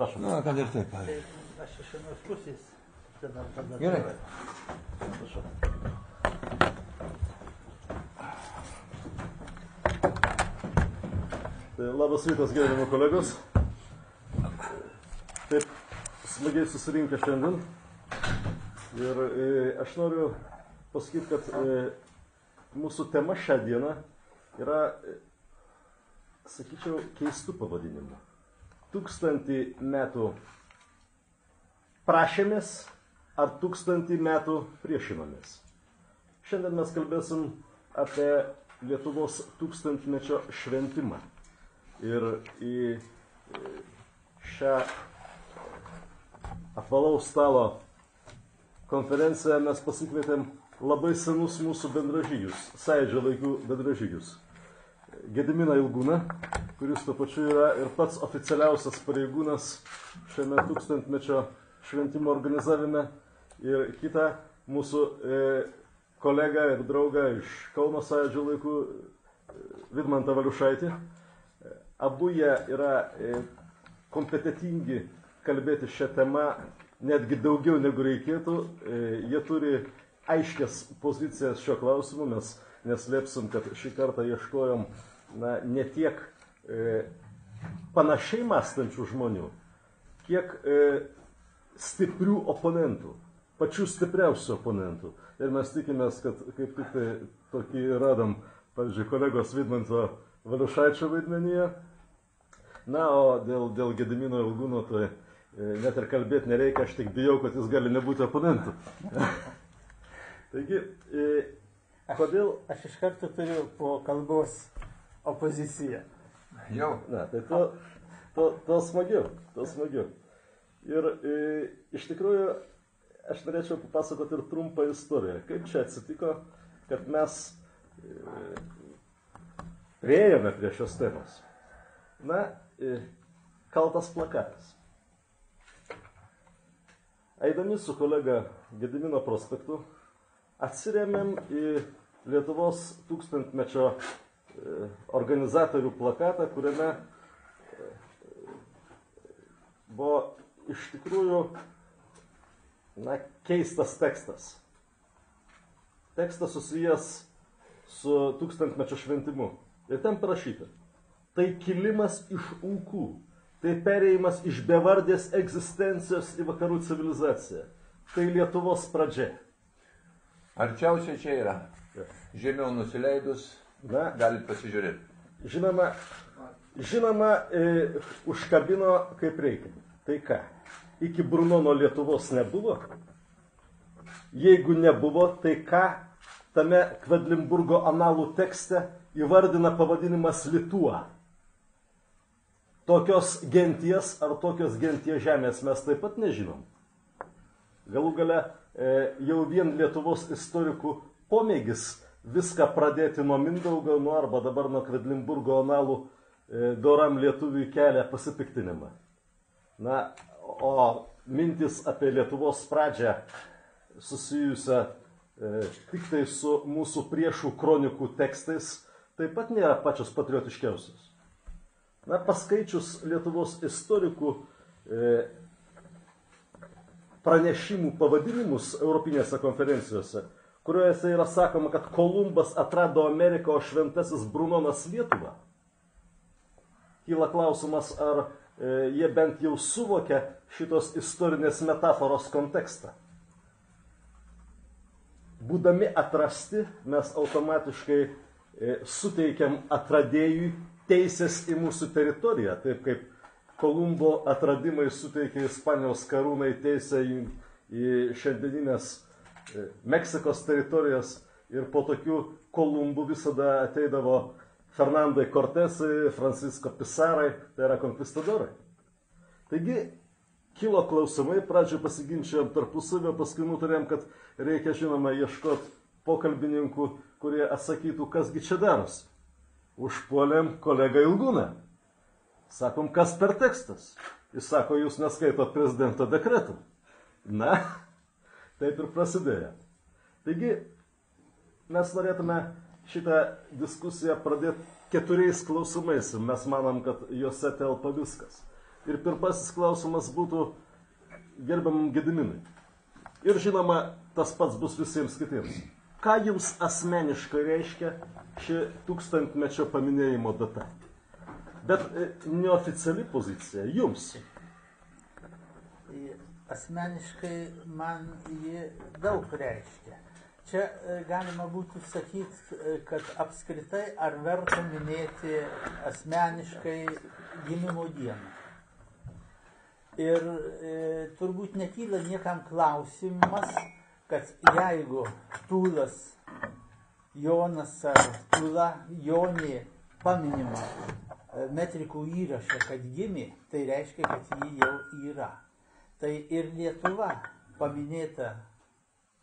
Prašom. Na, kad ir taip. Aš iš vienos pusės. Tada Gerai. Prašau. Tai labas rytas, gerbiami kolegos. Taip, smagiai susirinkę šiandien. Ir aš noriu pasakyti, kad mūsų tema šią dieną yra, sakyčiau, keistų pavadinimų. 1000 metų prašėmės ar 1000 metų priešinomės. Šiandien mes kalbėsim apie Lietuvos 1000-mečio šventimą. Ir į šią apvalaus stalo konferenciją mes pasikvietėm labai senus mūsų bendražygius, Sąjūdžio laikų bendražygius. Gediminą Ilgūną, kuris tuo pačiu yra ir pats oficialiausias pareigūnas šiame 1000-mečio šventimo organizavime, ir kitą mūsų kolegą ir draugą iš Kauno Sąjūdžio laikų, Vidmantą Valiušaitį. Abu jie yra kompetitingi kalbėti šią temą, netgi daugiau negu reikėtų. Jie turi aiškias pozicijas šio klausimu, mes neslėpsim, kad šį kartą ieškojom ne tiek panašiai mąstančių žmonių, kiek stiprių oponentų, pačių stipriausių oponentų. Ir mes tikimės, kad kaip tik tai tokį radom, pavyzdžiui, kolegos Vidmanto Valiušaičio vaidmenyje. Na, o dėl Gedimino Ilgūno, tai net ir kalbėti nereikia, aš tik bijau, kad jis gali nebūti oponentų. Taigi, kodėl... Aš iš karto turiu po kalbos opoziciją. Jau. Na, tai to smagiau, to smagiau. Ir iš tikrųjų, aš norėčiau papasakoti ir trumpą istoriją. Kaip čia atsitiko, kad mes priėjome prie šios temos. Na, kaltas plakatas. Eidami su kolega Gedimino prospektu, atsirėmėm į Lietuvos 1000-mečio organizatorių plakatą, kuriame buvo iš tikrųjų keistas tekstas. Tekstas susijęs su 1000-mečio šventimu. Ir ten parašyta: tai kilimas iš ūkų, tai perėjimas iš bevardės egzistencijos į vakarų civilizaciją. Tai Lietuvos pradžia. Arčiausiai čia yra. Žemiau nusileidus, galit pasižiūrėti. Žinoma, užkabino kaip reikia. Tai ką? Iki Brunono Lietuvos nebuvo? Jeigu nebuvo, tai ką tame Kvedlinburgo analų tekste įvardina pavadinimas Lietuva? Tokios genties ar tokios genties žemės mes taip pat nežinom. Galų gale jau vien Lietuvos istorikų pomėgis viską pradėti nuo Mindaugo, arba dabar nuo Kvedlinburgo analų doram lietuviui kelia pasipiktinimą. Na, o mintis apie Lietuvos pradžią susijusią tik tai su mūsų priešų kronikų tekstais taip pat nėra pačios patriotiškiausios. Na, paskaičius Lietuvos istorikų pranešimų pavadinimus Europinėse konferencijose, kuriuose yra sakoma, kad Kolumbas atrado Ameriką, o šventasis Brunonas Lietuvą, kyla klausimas, ar jie bent jau suvokia šitos istorinės metaforos kontekstą. Būdami atrasti, mes automatiškai suteikiam atradėjui teisės į mūsų teritoriją, taip kaip Kolumbo atradimai suteikė Ispanijos karūnai teisę į šiandieninės Meksikos teritorijas, ir po tokių Kolumbų visada ateidavo Fernandai Cortesai, Francisco Pisarai, tai yra konquistadorai. Taigi, kilo klausimai, pradžioje pasiginčijom tarpusavio, paskui nutarėm, kad reikia, žinoma, ieškoti pokalbininkų, kurie atsakytų, kasgi čia darosi. Užpuolėm kolegą Ilgūną. Sakom, kas per tekstas? Jis sako, jūs neskaitot prezidento dekretų. Na, taip ir prasidėjo. Taigi, mes norėtume šitą diskusiją pradėti 4 klausimais. Mes manom, kad juose telpa viskas. Ir pirmasis klausimas būtų gerbiamam Gediminui. Ir žinoma, tas pats bus visiems kitiems. Ką jums asmeniškai reiškia ši 1000-mečio paminėjimo data? Bet neoficiali pozicija jums. Asmeniškai man ji daug reiškia. Čia galima būtų sakyti, kad apskritai ar verta minėti asmeniškai gimimo dieną. Ir turbūt nekyla niekam klausimas, kad jeigu Tūlas Jonas ar Tūla Jonė paminima metrikų įraše, kad gimė, tai reiškia, kad ji jau yra. Tai ir Lietuva paminėta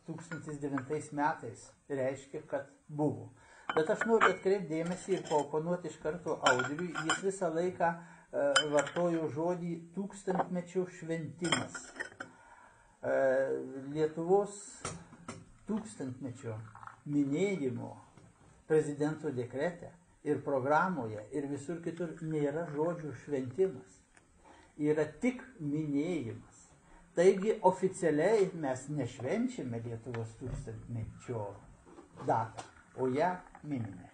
1009 metais reiškia, kad buvo. Bet aš noriu atkreipti dėmesį ir paoponuoti iš karto Audriui, jis visą laiką vartojo žodį 1000-mečio šventimas. Lietuvos 1000-mečio minėjimo prezidento dekrete ir programoje ir visur kitur nėra žodžių šventimas. Yra tik minėjimas. Taigi oficialiai mes nešvenčiame Lietuvos 1000-mečio datą, o ją minime.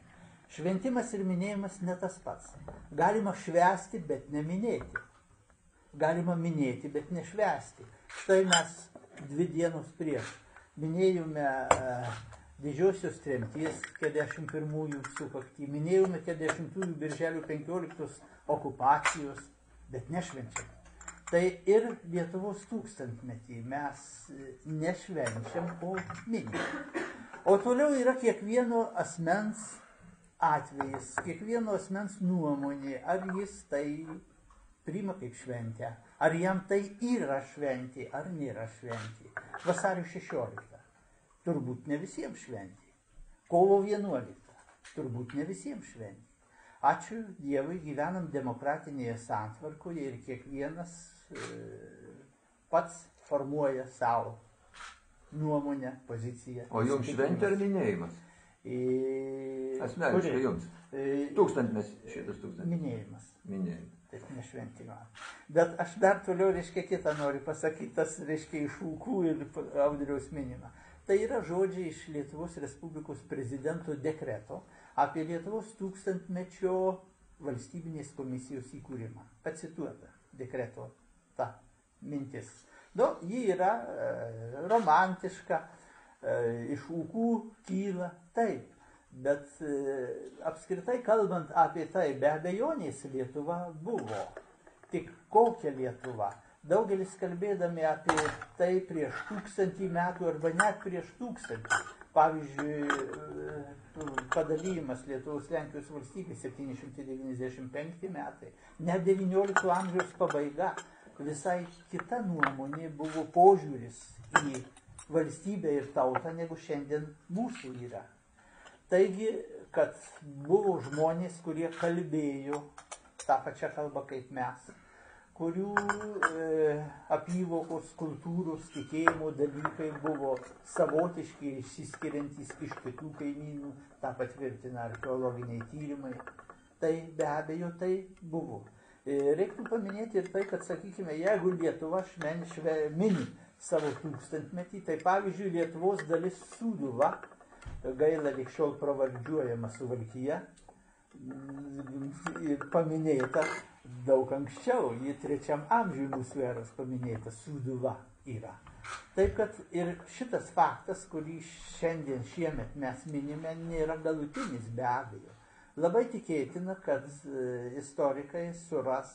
Šventimas ir minėjimas ne tas pats. Galima švęsti, bet neminėti. Galima minėti, bet nešvęsti. Štai mes 2 dienos prieš minėjome didžiosios tremties 41-ųjų sukaktį, minėjome 40-ųjų birželio 15 okupacijos, bet nešvenčiame. Tai ir Lietuvos 1000-metį mes nešvenčiam, o minim. O toliau yra kiekvieno asmens atvejis, kiekvieno asmens nuomonė, ar jis tai priima kaip šventę, ar jam tai yra šventė, ar nėra šventė. Vasario 16. Turbūt ne visiems šventė. Kovo 11. Turbūt ne visiems šventė. Ačiū Dievui, gyvenam demokratinėje santvarkoje ir kiekvienas pats formuoja savo nuomonę, poziciją. O jums šventė ar minėjimas? Asmeniškai jums. 1000. Minėjimas. Minėjimas. Taip, nešventimą. Bet aš dar toliau, reiškia, kitą noriu pasakyti, tas, reiškia, iš Ūkų ir Audriaus minimą. Tai yra žodžiai iš Lietuvos Respublikos prezidento dekreto apie Lietuvos 1000-mečio valstybinės komisijos įkūrimą. Pacituota dekreto ta mintis. Ji yra romantiška, iš Ūkų kyla, taip. Bet apskritai kalbant apie tai, be abejonės Lietuva buvo. Tik kokia Lietuva? Daugelis kalbėdami apie tai prieš 1000 metų arba net prieš 1000. Pavyzdžiui, padalyjimas Lietuvos Lenkijos valstybės 795 metai, net 19 amžiaus pabaiga, visai kita nuomonė buvo požiūris į valstybę ir tautą, negu šiandien mūsų yra. Taigi, kad buvo žmonės, kurie kalbėjo tą pačią kalbą kaip mes, kurių apyvokos, kultūros, tikėjimo dalykai buvo savotiški ir išsiskiriantys iš kitų kaimynų, tą patvirtina archeologiniai tyrimai. Tai be abejo tai buvo. Reiktų paminėti ir tai, kad, sakykime, jeigu Lietuva mini savo 1000-metį, tai pavyzdžiui Lietuvos dalis Sūduva, gaila likščiol pravardžiuojama Suvalkija, paminėta daug anksčiau, ji 3 amžiui mūsų eros paminėta Sūduva yra. Taip, kad ir šitas faktas, kurį šiandien šiemet mes minime, nėra galutinis be abejo. Labai tikėtina, kad istorikai suras,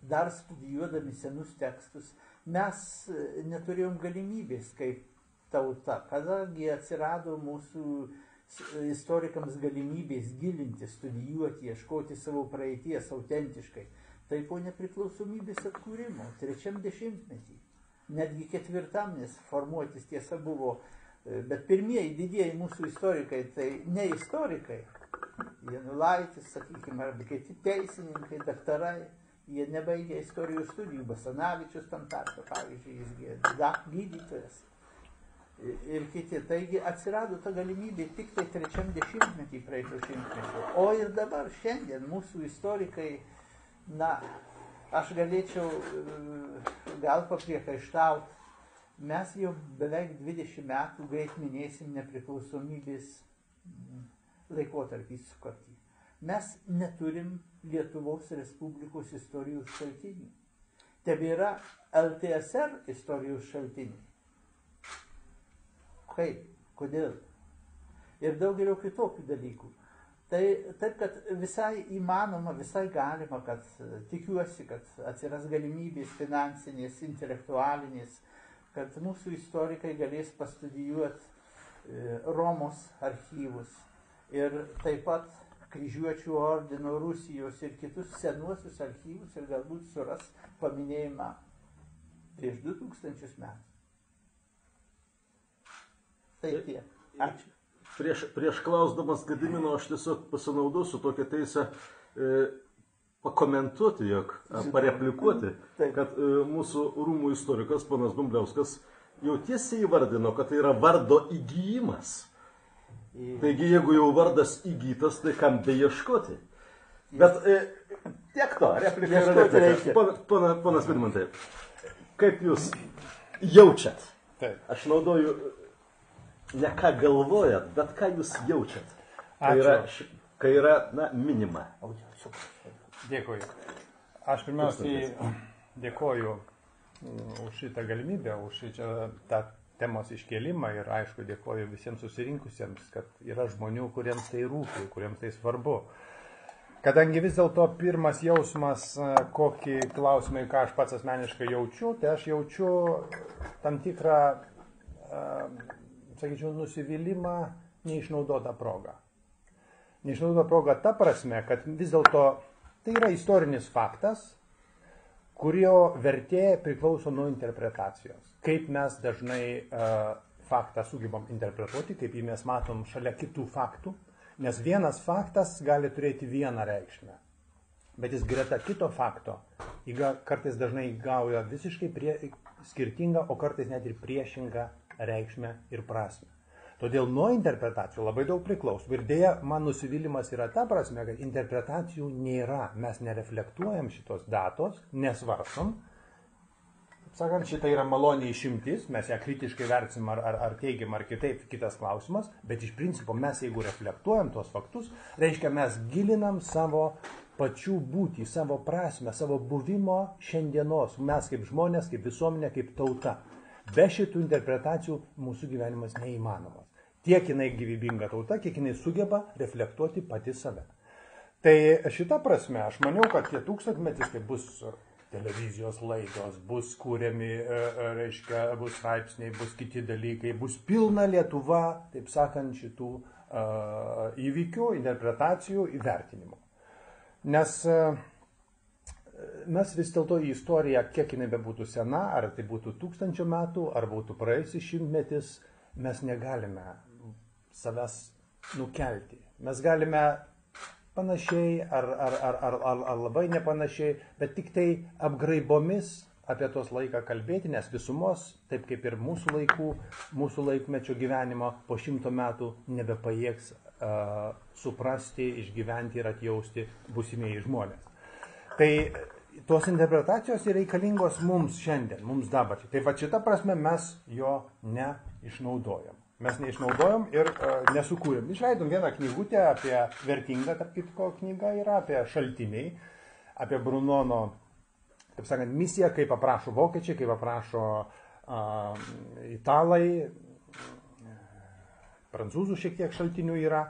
dar studijuodami senus tekstus, mes neturėjom galimybės kaip tauta, kadangi atsirado mūsų istorikams galimybės gilinti, studijuoti, ieškoti savo praeities autentiškai. Tai po nepriklausomybės atkūrimo, 3 dešimtmetį, netgi 4, nes formuotis tiesa buvo, bet pirmieji didieji mūsų istorikai, tai ne istorikai, Janulaitis, sakykime, arba kiti teisininkai, daktarai, jie nebaigė istorijos studijų, Basanavičius tam tarpe, pavyzdžiui, jis gydytojas. Ir kiti. Taigi atsirado ta galimybė tik tai 3 dešimtmetį praeito šimtmečio. O ir dabar šiandien mūsų istorikai, aš galėčiau gal papriekaištauti. Mes jau beveik 20 metų greit minėsim nepriklausomybės laikotarpį sukakį. Mes neturim Lietuvos Respublikos istorijos šaltinių. Tebėra LTSR istorijos šaltiniai. Kaip? Kodėl? Ir daugelio kitokių dalykų. Tai taip, kad visai įmanoma, visai galima, kad tikiuosi, kad atsiras galimybės finansinės, intelektualinės, kad mūsų istorikai galės pastudijuoti Romos archyvus ir taip pat Kryžiuočių ordino Rusijos ir kitus senuosius archyvus ir galbūt suras paminėjimą prieš 2000 metų. Tai tiek. Ačiū. Prieš klausdamas Gedimino aš tiesiog pasinaudosiu tokią teisę pakomentuoti, pareplikuoti, kad mūsų rūmų istorikas, ponas Dumbliauskas, jau tiesiai įvardino, kad tai yra vardo įgyjimas. Taigi, jeigu jau vardas įgytas, tai kam beieškoti? Bet tiek to, replika yra replika. Ponas Vidmantai, kaip jūs jaučiat? Aš naudoju ne ką galvojat, bet ką jūs jaučiat. Kai yra minima. Dėkui. Aš pirmiausiai dėkoju už šitą galimybę, už tą temos iškėlimą ir aišku dėkoju visiems susirinkusiems, kad yra žmonių, kuriems tai rūpi, kuriems tai svarbu. Kadangi vis dėlto pirmas jausmas, kokį klausimą, ką aš pats asmeniškai jaučiu, tai aš jaučiu tam tikrą, sakyčiau, nusivylimą neišnaudotą progą. Neišnaudota proga ta prasme, kad vis dėlto tai yra istorinis faktas, kurio vertė priklauso nuo interpretacijos. Kaip mes dažnai faktą sugebam interpretuoti, kaip jį mes matom šalia kitų faktų, nes vienas faktas gali turėti vieną reikšmę, bet jis greta kito fakto kartais dažnai įgauja visiškai skirtingą, o kartais net ir priešingą reikšmę ir prasmę. Todėl nuo interpretacijų labai daug priklauso. Ir dėja, man nusivylimas yra ta prasme, kad interpretacijų nėra. Mes nereflektuojam šitos datos, nesvarstom. Sakant, šita yra maloniai išimtis, mes ją kritiškai vertinsim ar teigiam, ar kitaip, kitas klausimas. Bet iš principo mes, jeigu reflektuojam tos faktus, reiškia, mes gilinam savo pačių būtį, savo prasmę, savo buvimo šiandienos. Mes kaip žmonės, kaip visuomenė, kaip tauta. Be šitų interpretacijų mūsų gyvenimas neįmanomas. Tiek jinai gyvybinga tauta, kiek jinai sugeba reflektuoti pati save. Tai šita prasme, aš maniau, kad tie tūkstantmetis, kai bus televizijos laidos, bus kūriami, bus straipsniai, bus kiti dalykai, bus pilna Lietuva, taip sakant, šitų įvykių, interpretacijų, įvertinimų. Nes mes vis dėlto į istoriją, kiek jinai bebūtų sena, ar tai būtų 1000 metų, ar būtų praėjusis šimtmetis, mes negalime savęs nukelti. Mes galime panašiai ar labai nepanašiai, bet tik tai apgraibomis apie tos laiką kalbėti, nes visumos, taip kaip ir mūsų laikmečio gyvenimo po 100 metų nebepajėgs suprasti, išgyventi ir atjausti būsimieji žmonės. Tai tos interpretacijos yra reikalingos mums šiandien, mums dabar. Tai va šitą prasme mes jo neišnaudojam. Mes neišnaudojam ir nesukūrėm. Išleidom vieną knygutę apie vertingą, tarp kitko knyga yra, apie šaltiniai, apie Brunono, taip sakant, misiją, kaip aprašo vokiečiai, kaip aprašo italai, prancūzų šiek tiek šaltinių yra.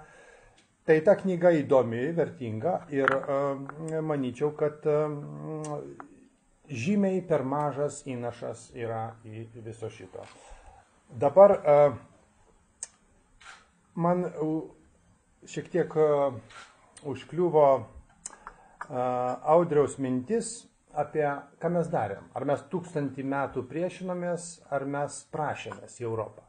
Tai ta knyga įdomi, vertinga ir manyčiau, kad žymiai per mažas įnašas yra į viso šito. Dabar man šiek tiek užkliuvo Audriaus mintis apie ką mes darėm. Ar mes 1000 metų priešinomės, ar mes prašėmės į Europą.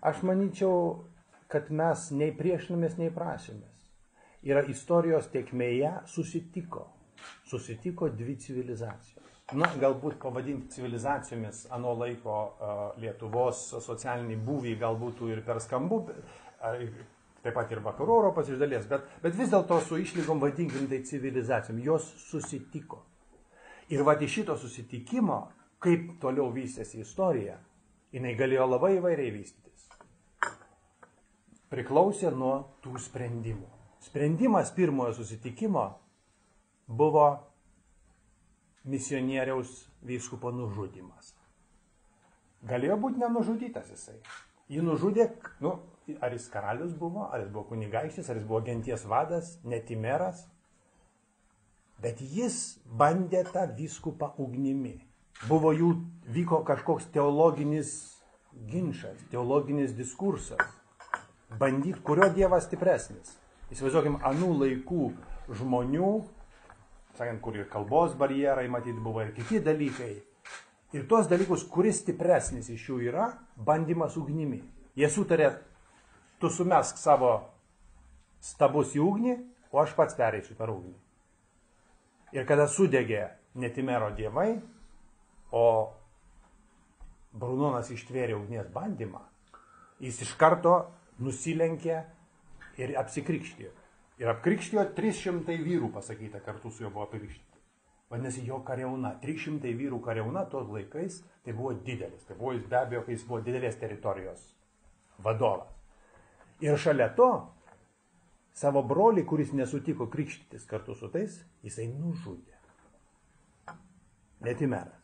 Aš manyčiau, kad mes nei priešinomės, nei prašėmės. Yra istorijos tėkmėje susitiko dvi civilizacijos. Na, galbūt pavadinti civilizacijomis ano laiko Lietuvos socialiniai būviai galbūt ir per skambu, taip pat ir vakarų Europos iš dalies, bet vis dėlto su išlygom vadinkim tai civilizacijom. Jos susitiko. Ir va iš šito susitikimo, kaip toliau vystėsi istorija, jinai galėjo labai įvairiai vystytis. Priklausė nuo tų sprendimų. Sprendimas pirmojo susitikimo buvo misionieriaus vyskupo nužudymas. Galėjo būti nenužudytas jisai. Jį nužudė, ar jis karalius buvo, ar jis buvo kunigaikštis, ar jis buvo genties vadas, netimeras. Bet jis bandė tą vyskupą ugnimi. Vyko kažkoks teologinis ginčas, teologinis diskursas. Bandyti, kurio dievas stipresnis. Įsivaizduokim, anų laikų žmonių, sakant, kur ir kalbos barjerai, matyti, buvo ir kiti dalykai. Ir tuos dalykus, kuris stipresnis iš jų yra, bandymas ugnimi. Jie sutarė, tu sumesk savo stabus į ugnį, o aš pats pereisiu per ugnį. Ir kada sudegė Netimero dievai, o Brunonas ištvėrė ugnies bandymą, jis iš karto nusilenkė ir apsikrikštijo. Ir apkrikštijo 300 vyrų, pasakyta, kartu su juo buvo apkrikštyti. Vadinasi, jo kariauna, 300 vyrų kariauna tos laikais, tai buvo didelis. Tai buvo jis be abejo, kai jis buvo didelės teritorijos vadovas. Ir šalia to, savo brolį, kuris nesutiko krikštytis kartu su tais, jisai nužudė. Netimeras.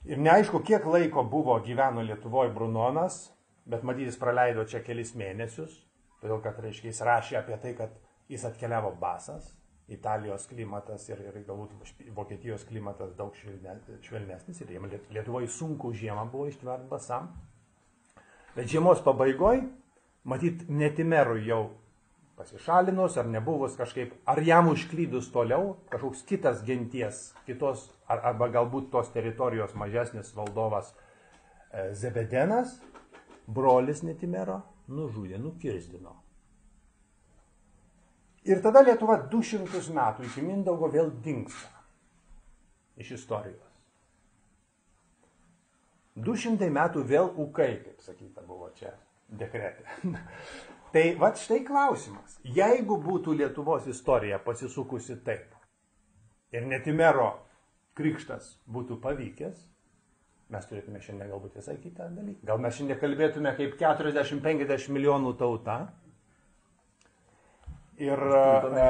Ir neaišku, kiek laiko gyveno Lietuvoje Brunonas, bet matyt, jis praleido čia kelis mėnesius. Todėl, kad, reiškia, jis rašė apie tai, kad jis atkeliavo basas, Italijos klimatas ir galbūt Vokietijos klimatas daug švelnesnis. Ir Lietuvoje sunku žiemą buvo ištvert basam. Bet žiemos pabaigoj, matyt, Netimerui jau pasišalinus, ar nebuvus kažkaip, ar jam užklydus toliau, kažkoks kitas genties, arba galbūt tos teritorijos mažesnis valdovas Zebedenas, brolis Netimero, nužudė, nukirzdino. Ir tada Lietuva 200 metų iki Mindaugo vėl dingsta iš istorijos. 200 metų vėl ūkai, kaip sakyta, buvo čia dekrete. Tai vat štai klausimas. Jeigu būtų Lietuvos istorija pasisukusi taip ir Netimero krikštas būtų pavykęs, mes turėtume šiandien galbūt visai kitą dalyką. Gal mes šiandien kalbėtume kaip 40-50 milijonų tauta. Ir...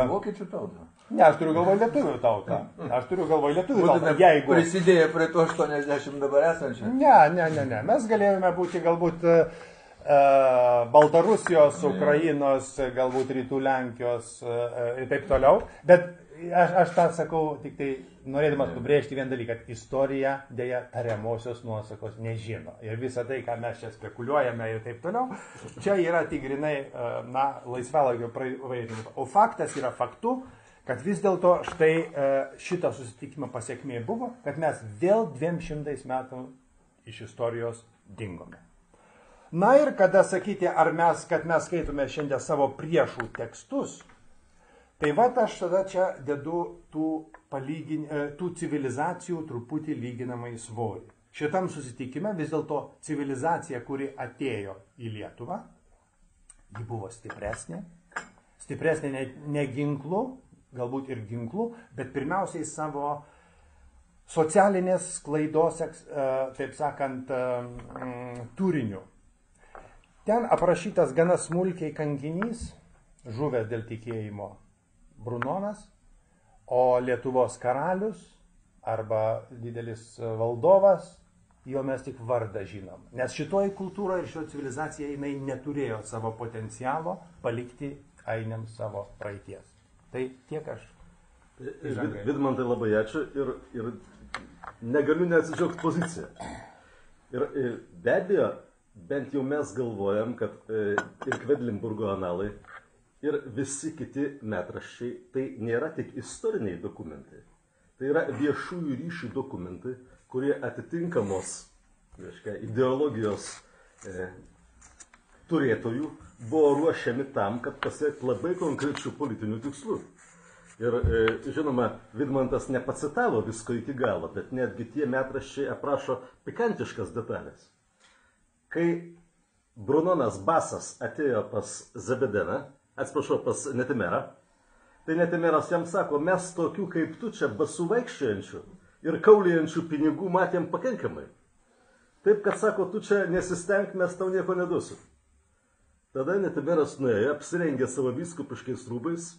Vokiečių tautą. Ne, aš turiu galvoje lietuvių tautą. Jeigu... Prisidėjo prie to 80 dabar esančią. Ne. Mes galėjome būti galbūt Baltarusijos, Ukrainos, galbūt Rytų Lenkijos ir taip toliau. Bet aš tą sakau tik tai norėdamas pabrėžti vieną dalyką, kad istorija dėja tariamosios nuosakos nežino. Ir visą tai, ką mes čia spekuliuojame ir taip toliau, čia yra tik grinai laisvalaikio praeitimo. O faktas yra faktu, kad vis dėlto štai šitą susitikimą pasiekmė buvo, kad mes vėl 200 metų iš istorijos dingome. Na ir kada sakyti, kad mes skaitome šiandien savo priešų tekstus, tai va aš tada čia dedu tų civilizacijų truputį lyginamą į svorį. Šitam susitikime vis dėlto civilizacija, kuri atėjo į Lietuvą, ji buvo stipresnė ne ginklu, galbūt ir ginklu, bet pirmiausiai savo socialinės sklaidos, taip sakant, turiniu. Ten aprašytas gana smulkiai kankinys, žuvęs dėl tikėjimo Brunonas, o Lietuvos karalius arba didelis valdovas, jo mes tik vardą žinom. Nes šitoje kultūroje ir šitoje civilizacijoje jinai neturėjo savo potencialo palikti ainiams savo praeities. Tai tiek aš. Vidmantai, labai ačiū ir negaliu neatsidžiaugti poziciją. Ir be abejo, bent jau mes galvojam, kad ir Kvedlinburgo analai, ir visi kiti metraščiai, tai nėra tik istoriniai dokumentai. Tai yra viešųjų ryšių dokumentai, kurie atitinkamos ideologijos turėtojų buvo ruošiami tam, kad pasiekti labai konkrečių politinių tikslų. Ir žinoma, Vidmantas nepacitavo visko iki galo, bet netgi tie metraščiai aprašo pikantiškas detalės. Kai Brunonas Basas atėjo pas Zebedeną, pas Netimerą, tai Netimeras jam sako, mes tokių kaip tu čia basų vaikščiojančių ir kaulijančių pinigų matėm pakankamai. Taip, kad sako, tu čia nesistenk, mes tau nieko neduosiu. Tada Netimeras nuėjo, apsirengė savo vyskupiškais rūbais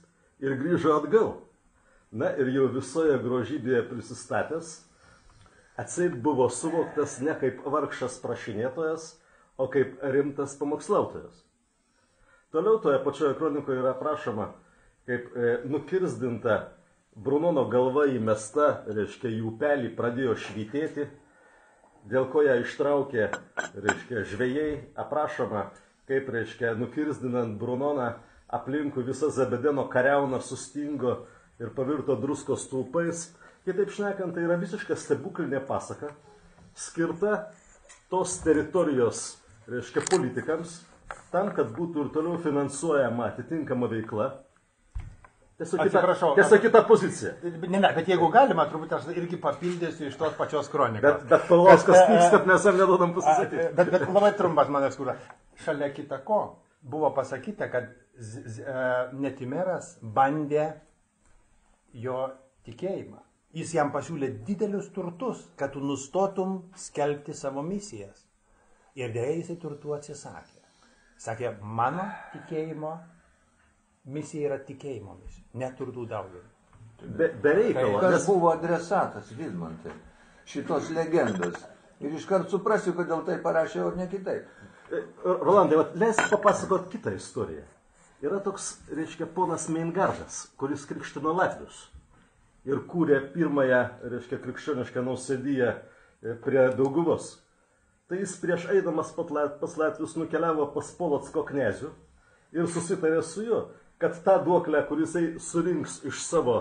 ir grįžo atgal. Na ir jau visoje grožybėje prisistatęs, atseit buvo suvoktas ne kaip vargšas prašinėtojas, o kaip rimtas pamokslautojas. Toliau toje pačioje kronikoje yra aprašoma, kaip nukirzdinta Brunono galva įmesta, reiškia, į upelį pradėjo švytėti, dėl ko ją ištraukė, reiškia, žvejai. Aprašoma, kaip, reiškia, nukirzdinant Brunoną aplinkui visa Zebedeno kariauna sustingo ir pavirto druskos stulpais. Kitaip šnekant, tai yra visiška stebuklinė pasaka, skirta tos teritorijos, reiškia, politikams, tam, kad būtų ir toliau finansuojama atitinkama veikla. Tiesa kita pozicija. Ne, bet jeigu galima, turbūt aš irgi papildysiu iš tos pačios kronikos. Bet Paulauskas pyks, kad mes jam nedodam pasisakyti. Bet labai trumpas man ekskursas. Šalia kita ko buvo pasakyta, kad Netimeras bandė jo tikėjimą. Jis jam pasiūlė didelius turtus, kad tu nustotum skelbti savo misijas. Ir dėja jisai turtų atsisakė. Sakė, mano tikėjimo misija yra tikėjimo misija, neturtų daugiau. Be reikalo. Kas buvo adresatas Vidmantai šitos legendos? Ir iškart suprasiu, kodėl tai parašė, o ne kitaip. Rolandai, leisk papasakot kitą istoriją. Yra toks, reiškia, ponas Meingardas, kuris krikštino latvius ir kūrė pirmąją, reiškia, krikščionišką nausėdiją prie Dauguvos. Tai jis prieš eidamas pas latvius nukeliavo pas Polocko knezių ir susitarė su juo, kad tą duoklę, kurisai surinks iš savo,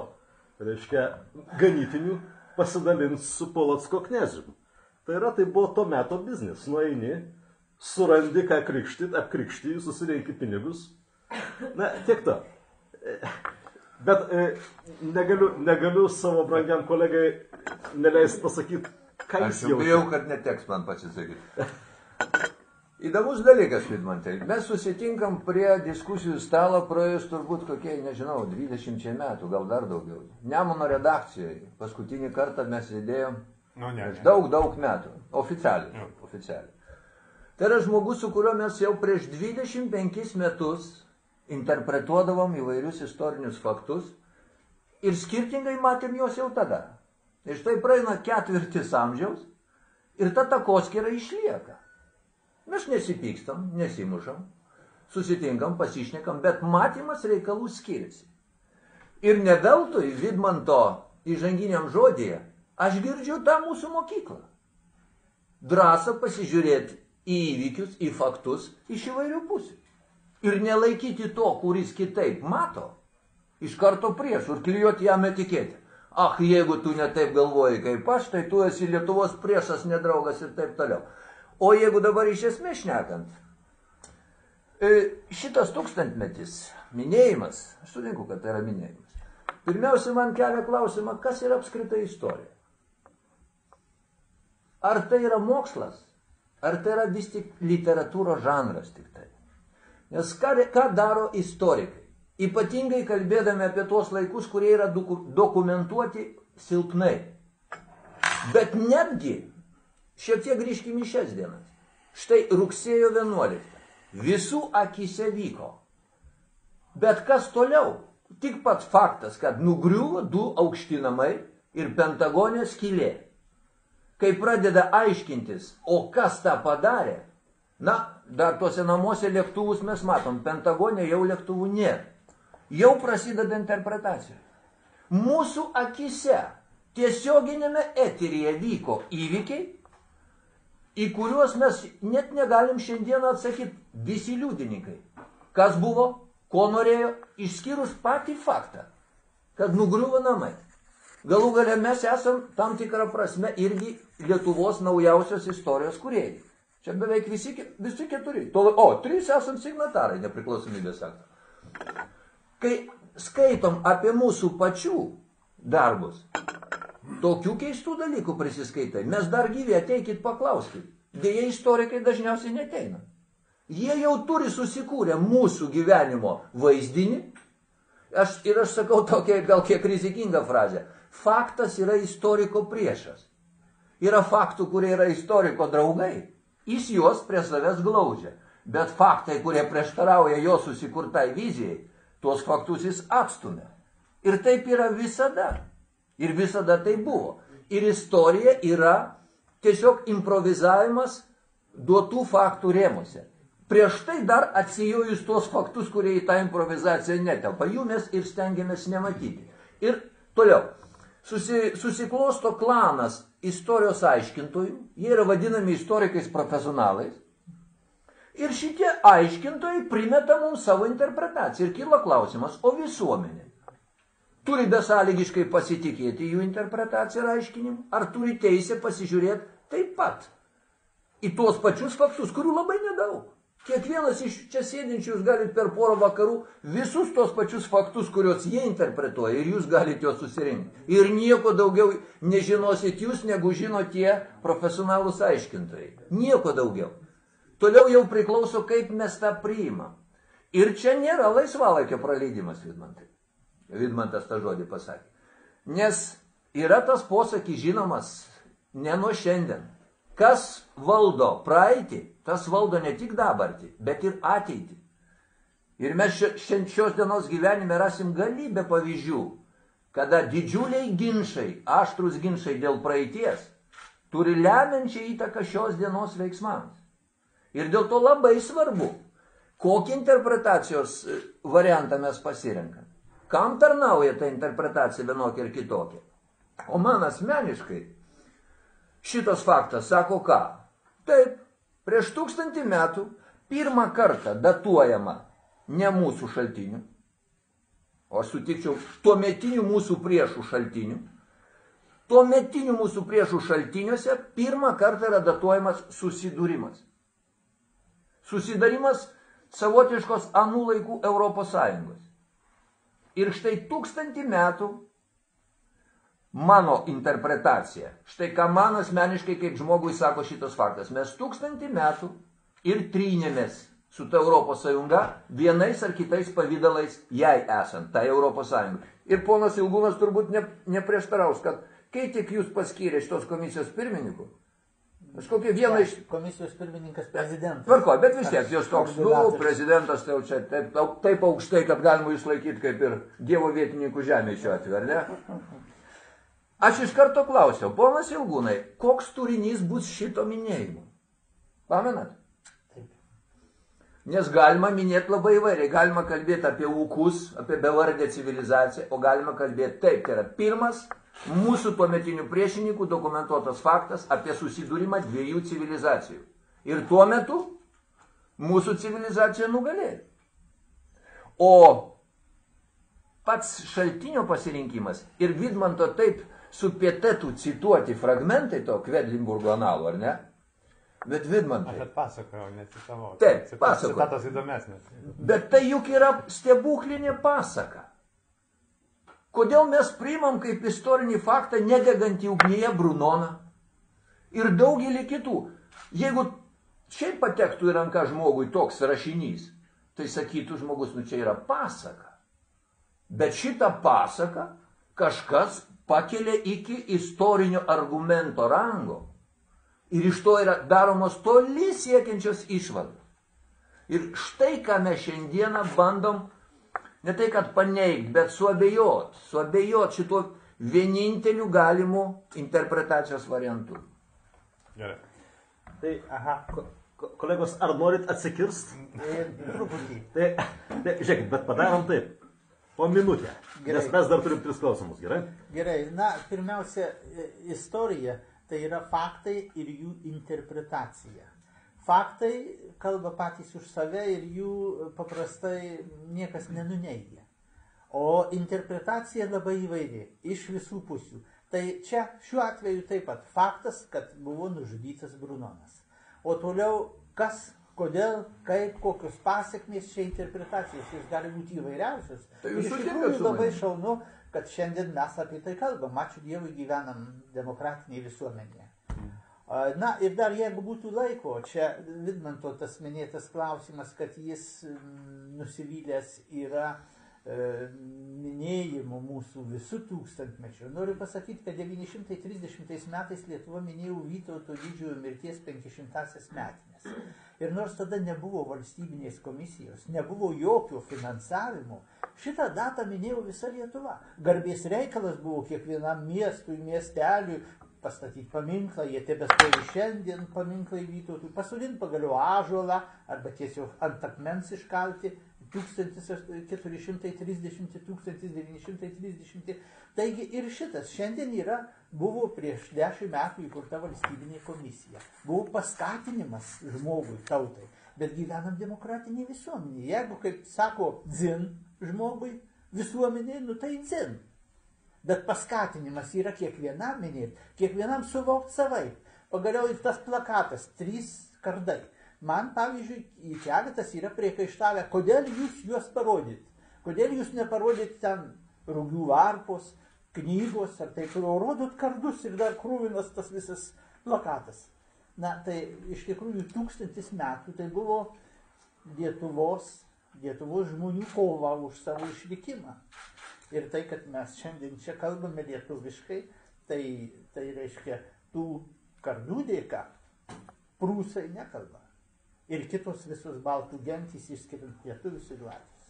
reiškia, ganytinių, pasidalins su Polocko kneziumi. Tai buvo to meto biznis. Nueini, surandi ką krikštyt, apkrikštyji, susirenki pinigus. Na, tiek to. Bet negaliu savo brangiam kolegai neleisti pasakyti, ką jis jau. Aš bijau, kad neteks man pasisakyti. Įdomus dalykas, Vidmantai. Mes susitinkam prie diskusijų stalo praėjus turbūt kokie, nežinau, 20 metų, gal dar daugiau. Nemuno redakcijoje. Paskutinį kartą mes sėdėjom daug metų. Oficialiai. Tai yra žmogus, su kuriuo mes jau prieš 25 metus interpretuodavom įvairius istorinius faktus ir skirtingai matėm juos jau tada. Ir štai praeina 4 amžiaus ir ta takoskyra išlieka. Mes nesipykstam, nesimušam, susitinkam, pasišnekam, bet matymas reikalų skiriasi. Ir ne veltui Vidmanto įžanginiam žodyje aš girdžiu tą mūsų mokyklą. Drąsą pasižiūrėti į įvykius, į faktus iš įvairių pusių. Ir nelaikyti to, kuris kitaip mato, iš karto priešų ir klijuoti jam etiketę. Ach, jeigu tu ne taip galvoji kaip aš, tai tu esi Lietuvos priešas, nedraugas ir taip toliau. O jeigu dabar iš esmės šnekant, šitas 1000-metis minėjimas, aš sutinku, kad tai yra minėjimas, pirmiausia man kelia klausimą, kas yra apskritai istorija. Ar tai yra mokslas, ar tai yra vis tik literatūros žanras tik tai. Nes ką daro istorikai? Ypatingai kalbėdami apie tuos laikus, kurie yra dokumentuoti silpnai. Bet netgi šiek tiek grįžkime į šias dienas. Štai rugsėjo 11. Visų akyse vyko. Bet kas toliau? Tik pat faktas, kad nugriuvo 2 aukšti namai ir Pentagone skylė. Kai pradeda aiškintis, o kas tą padarė, na, dar tuose namuose lėktuvus mes matom, Pentagone jau lėktuvų nėra. Jau prasideda interpretacija. Mūsų akyse tiesioginėme eteryje vyko įvykiai, į kuriuos mes net negalim šiandien atsakyti visi liudininkai. Kas buvo, ko norėjo, išskyrus patį faktą, kad nugriuvo namai. Galų gale mes esam tam tikrą prasme irgi Lietuvos naujausios istorijos kūrėjai. Čia beveik visi 4. 3 esam signatarai nepriklausomybės akto. Kai skaitom apie mūsų pačių darbus, tokių keistų dalykų prisiskaitai. Mes dar gyvi, ateikit paklauskit. Deja, istorikai dažniausiai neteina. Jie jau turi susikūrę mūsų gyvenimo vaizdinį. Ir aš sakau tokią gal kiek rizikingą frazę. faktas yra istoriko priešas. Yra faktų, kurie yra istoriko draugai. Jis juos prie savęs glaudžia. Bet faktai, kurie prieštarauja jo susikurtai vizijai, tuos faktus jis atstumia. Ir taip yra visada. Ir visada tai buvo. Ir istorija yra tiesiog improvizavimas duotų faktų rėmuose. Prieš tai dar atsijojus tuos faktus, kurie į tą improvizaciją netelpa. Jų mes ir stengiamės nematyti. Ir toliau. Susiklosto klanas istorijos aiškintojų. Jie yra vadinami istorikais profesionalais. Ir šitie aiškintojai primeta mums savo interpretaciją. Ir kyla klausimas, o visuomenė turi besąlygiškai pasitikėti jų interpretaciją ir aiškinimu? Ar turi teisę pasižiūrėti taip pat į tuos pačius faktus, kurių labai nedaug? Kiekvienas iš čia sėdinčių jūs galite per porą vakarų visus tos pačius faktus, kuriuos jie interpretuoja, ir jūs galite juos susirinkti. Ir nieko daugiau nežinosit jūs, negu žino tie profesionalūs aiškintojai. Nieko daugiau. Toliau jau priklauso, kaip mes tą priimam. Ir čia nėra laisvalaikio praleidimas, Vidmantai. Vidmantas tą žodį pasakė. Nes yra tas posakis žinomas ne nuo šiandien. Kas valdo praeitį, tas valdo ne tik dabartį, bet ir ateitį. Ir mes šios dienos gyvenime rasim galybę pavyzdžių, kada didžiuliai ginčai, aštrus ginčai dėl praeities, turi lemiančią įtaką šios dienos veiksmams. Ir dėl to labai svarbu, kokį interpretacijos variantą mes pasirenkam. Kam tarnauja ta interpretacija vienokia ir kitokia? O man asmeniškai šitas faktas sako ką? Taip, prieš 1000 metų pirmą kartą datuojama ne mūsų šaltinių, o aš sutikčiau tuometinių mūsų priešų šaltinių. Tuometinių mūsų priešų šaltiniuose pirmą kartą yra datuojamas susidūrimas. Susidarimas savotiškos anų laikų Europos Sąjungos. Ir štai 1000 metų mano interpretacija, štai ką man asmeniškai kaip žmogui sako šitas faktas, mes 1000 metų ir trynėmės su ta Europos Sąjunga vienais ar kitais pavydalais jai esant, tai Europos Sąjungai. Ir ponas Ilgūnas turbūt neprieštaraus, kad kai tik jūs paskyrė šitos komisijos pirmininku, kažkokia viena iš... Komisijos pirmininkas prezidentas. Tvarko, bet vis tiek jūs toks, prezidentas tai jau čia taip aukštai, kad galima išlaikyti kaip ir Dievo vietininkų žemė šiuo atveju, ar ne? Aš iš karto klausiau, ponas Ilgūnai, koks turinys bus šito minėjimo? Pamenat? Taip. Nes galima minėti labai įvairiai. Galima kalbėti apie ūkus, apie bevardę civilizaciją, o galima kalbėti taip, tai yra pirmas mūsų tuometinių priešininkų dokumentuotas faktas apie susidūrimą dviejų civilizacijų. Ir tuo metu mūsų civilizacija nugalėjo. O pats šaltinio pasirinkimas ir Vidmanto taip su pietetu cituoti fragmentai to Kvedlinburgo analų, ar ne? Bet Vidmantai... Aš atpasakojau, necitavau. Taip, pasakojau. Citatos įdomesnės. Bet tai juk yra stebuklinė pasaka. Kodėl mes priimam kaip istorinį faktą nedegantį ugnyje Brunoną ir daugelį kitų? Jeigu šiaip patektų į ranką žmogui toks rašinys, tai sakytų žmogus, nu čia yra pasaka. Bet šitą pasaką kažkas pakelia iki istorinio argumento rango. Ir iš to yra daromos toli siekiančios išvados. Ir štai ką mes šiandieną bandom, ne tai kad paneigti, bet suabejot šituo vieninteliu galimu interpretacijos variantu. Gerai. Tai, kolegos, ar norit atsikirst? Truputį. Tai, žiūrėkit, bet padarom taip. Po minutę. Gerai. Nes mes dar turim 3 klausimus, gerai? Gerai, na, pirmiausia, istorija tai yra faktai ir jų interpretacija. Faktai kalba patys už save ir jų paprastai niekas nenuneigia. O interpretacija labai įvairi, iš visų pusių. Tai čia šiuo atveju taip pat faktas, kad buvo nužudytas Brunonas. O toliau kas, kodėl, kaip, kokios pasiekmės čia interpretacijos, jis gali būti įvairiausios. Tai ir iš tikrųjų labai šaunu, kad šiandien mes apie tai kalbam. Ačiū Dievui, gyvenam demokratinėje visuomenėje. Na ir dar jeigu būtų laiko, čia Vidmanto tas minėtas klausimas, kad jis nusivylęs yra minėjimo mūsų visų tūkstantmečio. Noriu pasakyti, kad 930 metais Lietuva minėjo Vytauto didžiojo mirties 500-asias metinės. Ir nors tada nebuvo valstybinės komisijos, nebuvo jokio finansavimo, šitą datą minėjo visa Lietuva. Garbės reikalas buvo kiekvienam miestui, miesteliui pastatyti paminklą, jie tebestovi šiandien paminklai Vytautui, pasodinti pagaliau ąžuolą arba tiesiog ant akmens iškalti 1430-1930. Taigi ir šitas šiandien buvo prieš 10 metų įkurta valstybinė komisija. Buvo paskatinimas žmogui, tautai, bet gyvenam demokratinėje visuomenėje. Jeigu, kaip sako, dzin žmogui, visuomenėje, tai dzin. Bet paskatinimas yra kiekvienam minėti, kiekvienam suvokti savaip. Pagaliau ir tas plakatas, 3 kardai. Man, pavyzdžiui, keletas yra priekaištavę, kodėl jūs juos parodyt? Kodėl jūs neparodyt ten Rugių varpos, knygos, ar taip toliau, rodot kardus ir dar krūvinas tas visas plakatas. Na, tai iš tikrųjų 1000 metų tai buvo Lietuvos žmonių kova už savo išlikimą. Ir tai, kad mes šiandien čia kalbame lietuviškai, tai reiškia, tų kardų dėka prūsai nekalba. Ir kitos visos baltų gentys, išskiriant lietuvius ir latvius.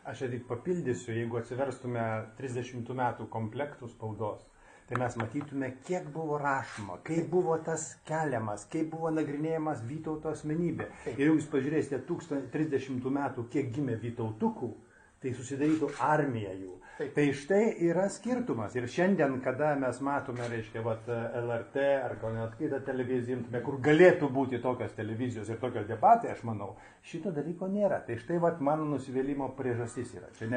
Aš tik papildysiu, jeigu atsiverstume 30 metų komplektų spaudos, tai mes matytume, kiek buvo rašoma, kaip buvo tas keliamas, kaip buvo nagrinėjamas Vytauto asmenybė. Ir jeigu jūs pažiūrėsite 30 metų, kiek gimė Vytautukų, tai susidarytų armija jų. Taip. Tai štai yra skirtumas. Ir šiandien, kada mes matome, reiškia, LRT ar net kitą televiziją, kur galėtų būti tokios televizijos ir tokios debatai, aš manau, šito dalyko nėra. Tai štai mano nusivylimo priežastis yra. Čia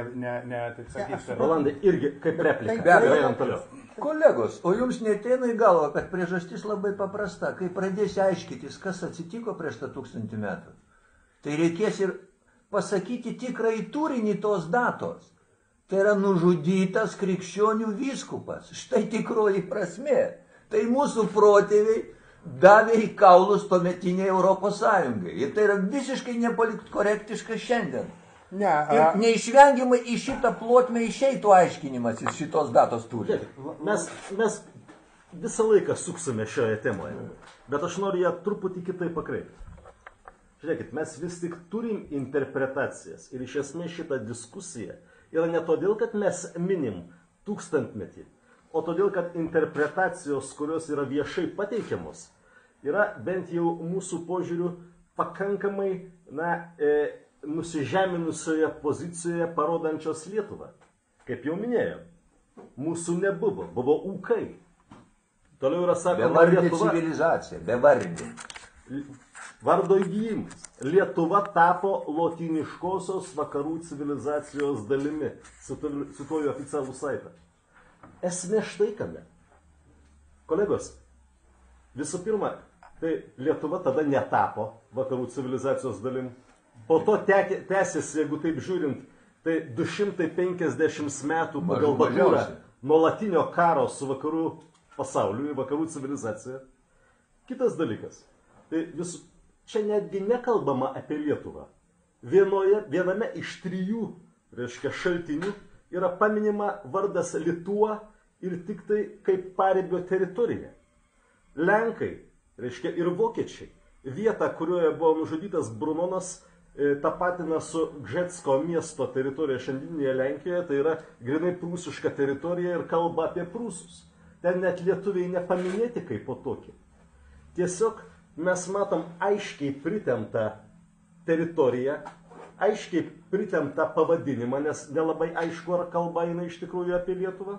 taip sakyti. Rolandai, irgi kaip replika. Be abejo. Kolegos, o jums neateina į galvą, kad priežastis labai paprasta. Kai pradėsi aiškytis, kas atsitiko prieš tą 1000 metų, tai reikės ir pasakyti tikrąjį turinį tos datos. Tai yra nužudytas krikščionių vyskupas. Štai tikroji prasmė. Tai mūsų protėviai davė į kaulus tuometiniai Europos Sąjungai. Ir tai yra visiškai nepolitkorektiška šiandien. Ir neišvengiamai į šitą plotmę išeitų aiškinimas iš šitos datos turinio. Mes visą laiką suksime šioje temoje. Bet aš noriu ją truputį kitaip pakreipti. Žiūrėkit, mes vis tik turim interpretacijas. Ir iš esmės šitą diskusiją yra ne todėl, kad mes minim 1000-metį, o todėl, kad interpretacijos, kurios yra viešai pateikiamos, yra bent jau mūsų požiūriu pakankamai nusižeminusioje pozicijoje parodančios Lietuvą. Kaip jau minėjau, mūsų nebuvo, buvo ūkai. Toliau yra sakoma Bevardė civilizacija, bevardė. Vardo įgyjimas. Lietuva tapo lotyniškosios vakarų civilizacijos dalimi. Cituoju oficialų saitą. Esmė štai kame. Kolegos, visų pirma, tai Lietuva tada netapo vakarų civilizacijos dalim. Po to tęsiasi, jeigu taip žiūrint, tai 250 metų pagal Baturą nuolatinio karo su vakarų pasauliu, vakarų civilizacija. Kitas dalykas. Tai čia netgi nekalbama apie Lietuvą. Viename iš 3, reiškia, šaltinių yra paminima vardas Lietuva ir tik tai kaip paribio teritorija. Lenkai, reiškia, ir vokiečiai, vietą, kurioje buvo nužudytas Brunonas, tapatina su Gžecko miesto teritorija šiandieninėje Lenkijoje, tai yra grinai prūsiška teritorija ir kalba apie prūsus. Ten net lietuviai nepaminėti kaip po tokį. Tiesiog mes matom aiškiai pritemptą teritoriją, aiškiai pritemptą pavadinimą, nes nelabai aišku, ar kalba eina iš tikrųjų apie Lietuvą.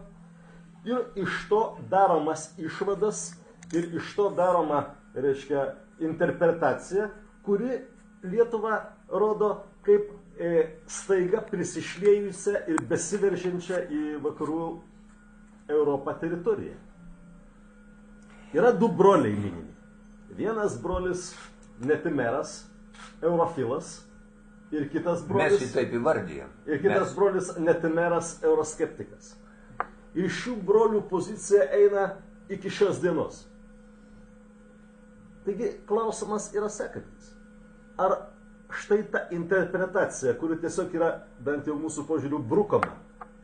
Ir iš to daromas išvadas ir iš to daroma, reiškia, interpretacija, kuri Lietuvą rodo kaip staiga prisišliejusią ir besiveržiančią į vakarų Europą teritoriją. Yra 2 broliai minimi. Vienas brolis Netimeras, eurofilas, ir kitas brolis... Mes jį taip įvardijam. Ir kitas brolis Netimeras, euroskeptikas. Ir šių brolių pozicija eina iki šios dienos. Taigi klausimas yra sekantis. Ar štai ta interpretacija, kuri tiesiog yra, bent jau mūsų požiūrių, brukama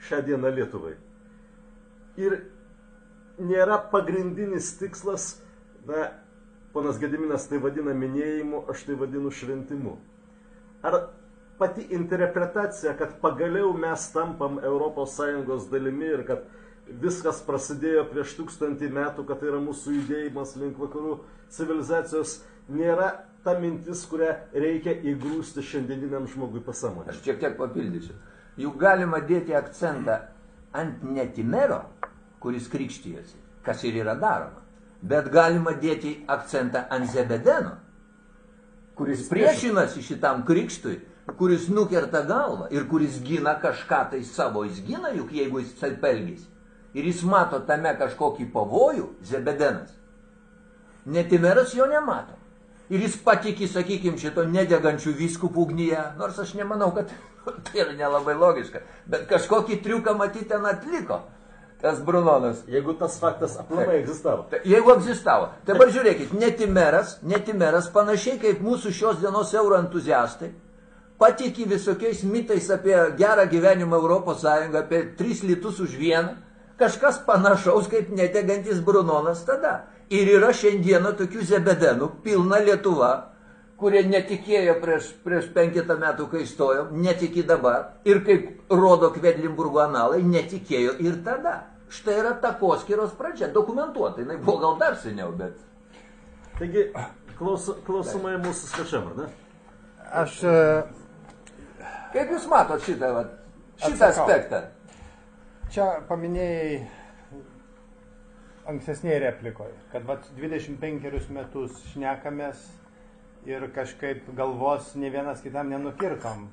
šią dieną Lietuvai. Ir nėra pagrindinis tikslas, na, ponas Gediminas tai vadina minėjimu, aš tai vadinu šventimu. Ar pati interpretacija, kad pagaliau mes tampam ES dalimi ir kad viskas prasidėjo prieš 1000 metų, kad tai yra mūsų judėjimas link vakarų civilizacijos, nėra ta mintis, kurią reikia įgrūsti šiandieniniam žmogui pasąmonę. Aš šiek tiek papildysiu. Juk galima dėti akcentą ant Netimero, kuris krikštijosi, kas ir yra daroma. Bet galima dėti akcentą ant Zebedeno, kuris priešinasi šitam krikštui, kuris nukerta galvą ir kuris gina kažką tai savo, jis gina juk, jeigu jis taip elgėsi. Ir jis mato tame kažkokį pavojų, Zebedenas. Netimeras jo nemato. Ir jis patiki, sakykime, šito nedegančių vyskupų ugnyje, nors aš nemanau, kad tai yra nelabai logiška, bet kažkokį triuką matyti ten atliko tas Brunonas. Jeigu tas faktas aplamai egzistavo. Jeigu egzistavo. Dabar žiūrėkit, Netimeras panašiai kaip mūsų šios dienos euroentuziastai, patiki visokiais mitais apie gerą gyvenimą Europos Sąjungą, apie 3 litus už vieną, kažkas panašaus kaip nedegantis Brunonas tada. Ir yra šiandieną tokių Zebedenų pilna Lietuva, kurie netikėjo prieš 5 metų, kai stojom, netiki dabar. Ir kaip rodo Kvedlinburgo analai, netikėjo ir tada. Štai yra takoskyros pradžia, dokumentuota, jinai buvo gal dar seniau, bet... Taigi, klausimai mūsų svečiam, ar ne? Aš... Kaip jūs matot šitą aspektą? Čia paminėjai ankstesnėje replikoje, kad 25 metus šnekamės ir kažkaip galvos ne vienas kitam nenukirtom.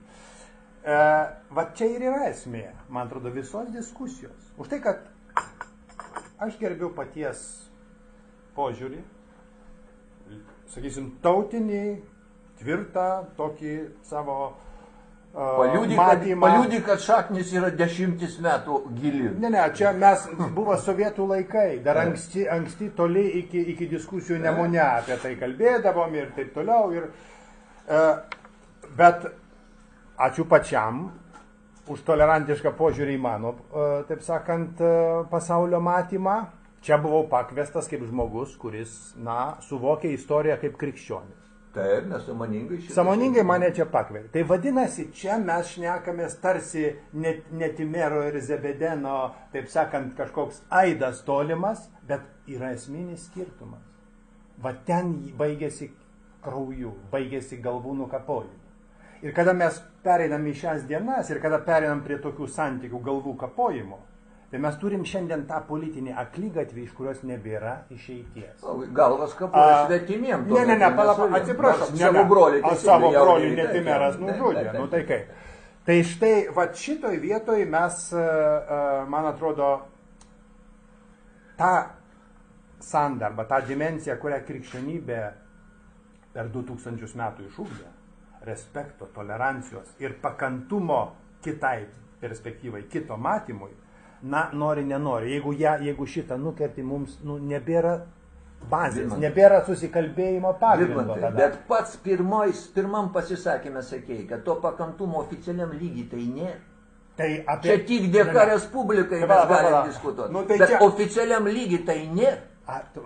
Čia ir yra esmė, man atrodo, visos diskusijos. Už tai, kad aš gerbiu paties požiūrį, sakysim, tautinį, tvirtą, tokį savo Paliūdį, kad šaknis yra 10 metų gili. Ne, čia mes buvo sovietų laikai, dar anksti toli iki diskusijų Nemune apie tai kalbėdavom ir taip toliau. Bet ačiū pačiam už tolerantišką požiūrį į mano, taip sakant, pasaulio matymą. Čia buvau pakviestas kaip žmogus, kuris, suvokė istoriją kaip krikščionis. Taip, nes sąmoningai šitą. Sąmoningai mane čia pakvietė. Tai vadinasi, čia mes šnekamės tarsi Netimero ir Zebedeno, taip sakant, kažkoks aidas tolimas, bet yra esminis skirtumas. Ten baigėsi krauju, baigėsi galvų nukapojimu. Ir kada mes pereinam į šias dienas ir kada pereinam prie tokių santykių galvų kapojimo, tai mes turim šiandien tą politinį akligatvį, iš kurios nebėra išeities. Galvas kapoja svetimiem. Ne, atsiprašau. Savo brolį Netimeras nužudė. Tai kaip? Tai štai, šitoj vietoj mes, man atrodo, tą sandarbą, tą dimensiją, kurią krikščionybė per 2000 metų išugdė, respekto, tolerancijos ir pakantumo kitai perspektyvai, kito matymui, nori, nenori. Jeigu šitą nukerti, mums nebėra bazės, nebėra susikalbėjimo pagrindo. Bet pats pirmam pasisakymė sakėjai, kad to pakantumo oficialiam lygiai tai nėra. Čia tik dėka Respublikai mes galim diskutuoti. Bet oficialiam lygiai tai nėra.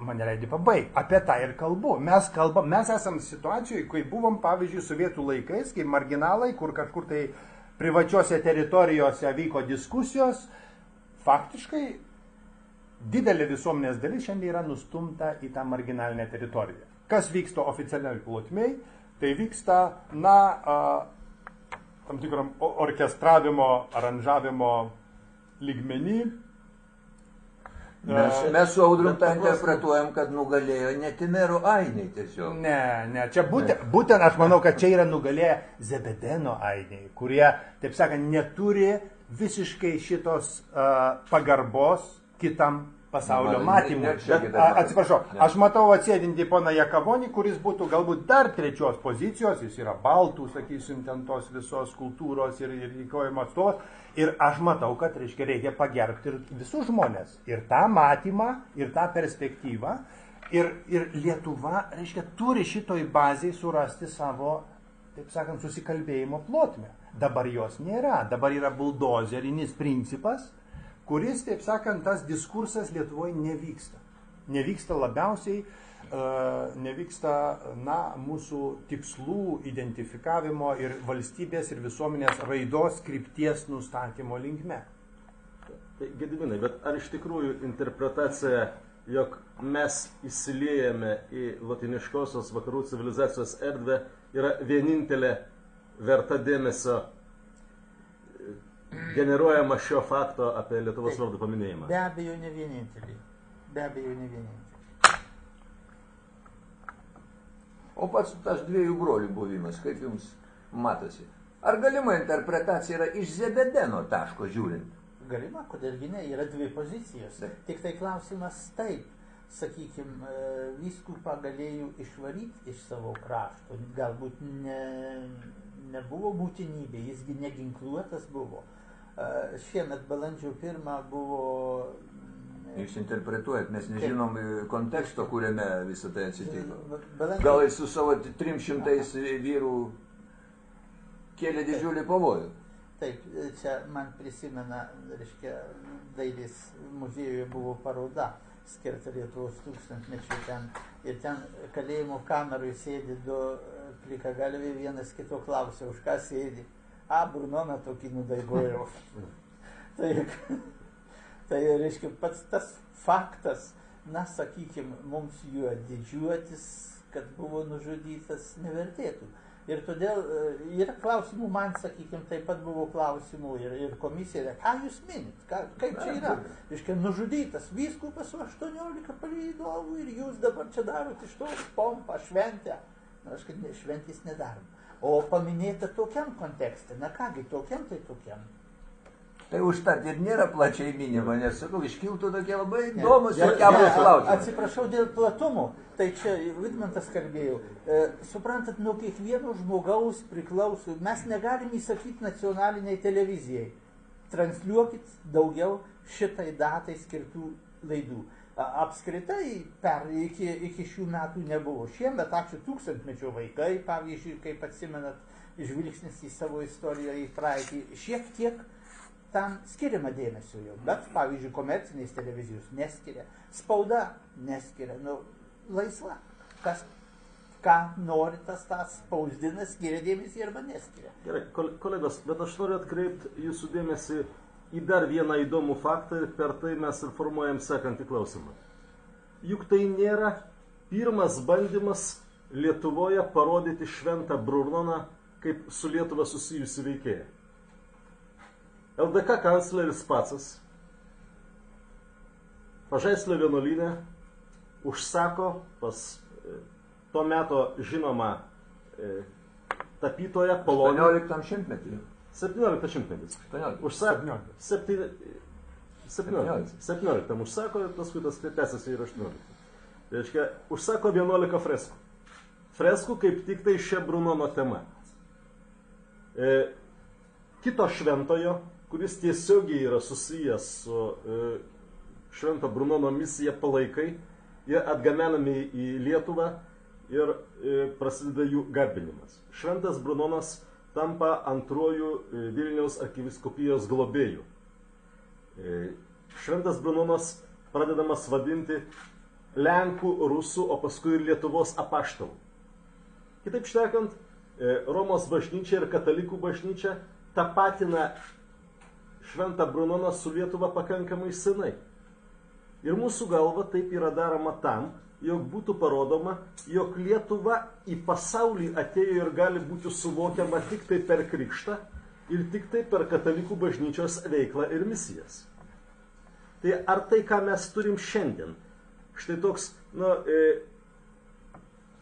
Mane leidai pabaigti. Apie tą ir kalbu. Mes esam situacijoje, kai buvom, pavyzdžiui, sovietų laikais, kaip marginalai, kur kažkur tai privačiose teritorijose vyko diskusijos. Faktiškai didelė visuomenės dalis šiandien yra nustumta į tą marginalinę teritoriją. Kas vyksta oficialiai plotmėj, tai vyksta, tam tikram orkestravimo, aranžavimo lygmenį. Mes su Audrium tą interpretuojam, kad nugalėjo Netimero ainiai tiesiog. Ne, čia būtent aš manau, kad čia yra nugalėję Zebedeno ainiai, kurie, taip sakant, neturi visiškai šitos pagarbos kitam pasaulio matymui. Atsiprašau, aš matau atsėdinti poną Jakavonį, kuris būtų galbūt dar trečios pozicijos, jis yra baltų, sakysim, ten tos visos kultūros ir įkojimo atstovas. Ir aš matau, kad reikia pagerbti ir visus žmonės. Ir tą matymą, ir tą perspektyvą. Ir Lietuva, turi šitoj bazėj surasti savo taip sakant, susikalbėjimo plotmę. Dabar jos nėra. Dabar yra buldozerinis principas, kuris, taip sakant, tas diskursas Lietuvoje nevyksta. Nevyksta labiausiai, nevyksta, mūsų tikslų identifikavimo ir valstybės ir visuomenės raidos krypties nustatymo linkme. Tai Gediminai, bet ar iš tikrųjų interpretacija, jog mes įsiliejame į latiniškosios vakarų civilizacijos erdvę, yra vienintelė verta dėmesio generuojama šio fakto apie Lietuvos vardo paminėjimą? Be abejo, ne vienintelė. Be abejo, ne vienintelė. O pats tas dviejų brolių buvimas, kaip jums matosi? Ar galima interpretacija yra iš Zebedeno taško žiūrint? Galima, kodėlgi ne, yra dvi pozicijos. Tik tai klausimas taip, sakykime, vyskupą galėjo išvaryti iš savo krašto. Galbūt nebuvo būtinybė, jisgi neginkluotas buvo. Šiemet balandžio 1 buvo... Jūs interpretuojat, mes nežinom konteksto, kuriame visą tai atsitiko. Balandžio... Gal su savo 300 vyrų kėlė didžiulį pavojų. Taip, čia man prisimena, reiškia, dailės muziejuje buvo paroda skirta Lietuvos tūkstantmečiui ten. Ir ten kalėjimo kamerui sėdi du plikagalviai, vienas kito klausia, už ką sėdi. Brunoną tokį nudaigojau. Tai reiškia, pats tas faktas, sakykime, mums juo didžiuotis, kad buvo nužudytas, nevertėtų. Ir todėl yra klausimų, man, sakykime, taip pat buvo klausimų ir komisija, ką jūs minit, kaip čia yra. Reiškia, nužudytas vyskupas su 18 palydovų ir jūs dabar čia darot iš to pompą, šventę. Aš kad šventės nedarom. O paminėta tokiam kontekste, kągi, tokiam tai tokiam. Tai užtat ir nėra plačiai minima, nes, sakau, iškiltų tokie labai įdomus ir keblūs klausimai. Atsiprašau dėl platumo, tai čia Vidmantas kalbėjo. Suprantat, nuo kiekvieno žmogaus priklauso, mes negalim įsakyti nacionaliniai televizijai. Transliuokit daugiau šitai datai skirtų laidų. Apskritai iki šių metų nebuvo. Šiemet, ačiū tūkstantmečio vaikai, pavyzdžiui, kaip atsimenat, žvilgsnis į savo istoriją, į praeitį, šiek tiek tam skiriama dėmesio jau, bet, pavyzdžiui, komercinės televizijos neskiria, spauda neskiria, laisva. Kas, ką nori, tas spausdina, skiria dėmesį arba neskiria. Gerai, kolegos, bet aš noriu atkreipti jūsų dėmesį į dar vieną įdomų faktą ir per tai mes ir formuojam sekantį klausimą. Juk tai nėra pirmas bandymas Lietuvoje parodyti šventą Brunoną kaip su Lietuva susijusi veikėja. LDK kancleris Pacas Pažaislio vienuolyne užsako pas to meto žinomą tapytoją Poloniją. 18 šimtmetį. 17 šimtmetis. 17 užsako ir paskui tas tęsiasi ir 18. Tai reiškia, užsako 11 freskų. Freskų kaip tik tai šia Brunono tema. Kito šventojo, kuris tiesiogiai yra susijęs su švento Brunono misija palaikai, jie atgabenami į Lietuvą ir prasideda jų garbinimas. Šventas Brunonas tampa antruoju Vilniaus arkivyskupijos globėju. Šventas Brunonas pradedamas vadinti Lenkų, Rusų, o paskui ir Lietuvos apaštalų. Kitaip šnekant, Romos bažnyčia ir katalikų bažnyčia tapatina šventą Brunoną su Lietuva pakankamai senai. Ir mūsų galva taip yra daroma tam, jog būtų parodoma, jog Lietuva į pasaulį atėjo ir gali būti suvokiama tik tai per krikštą ir tik tai per katalikų bažnyčios veiklą ir misijas. Tai ar tai, ką mes turim šiandien, štai toks,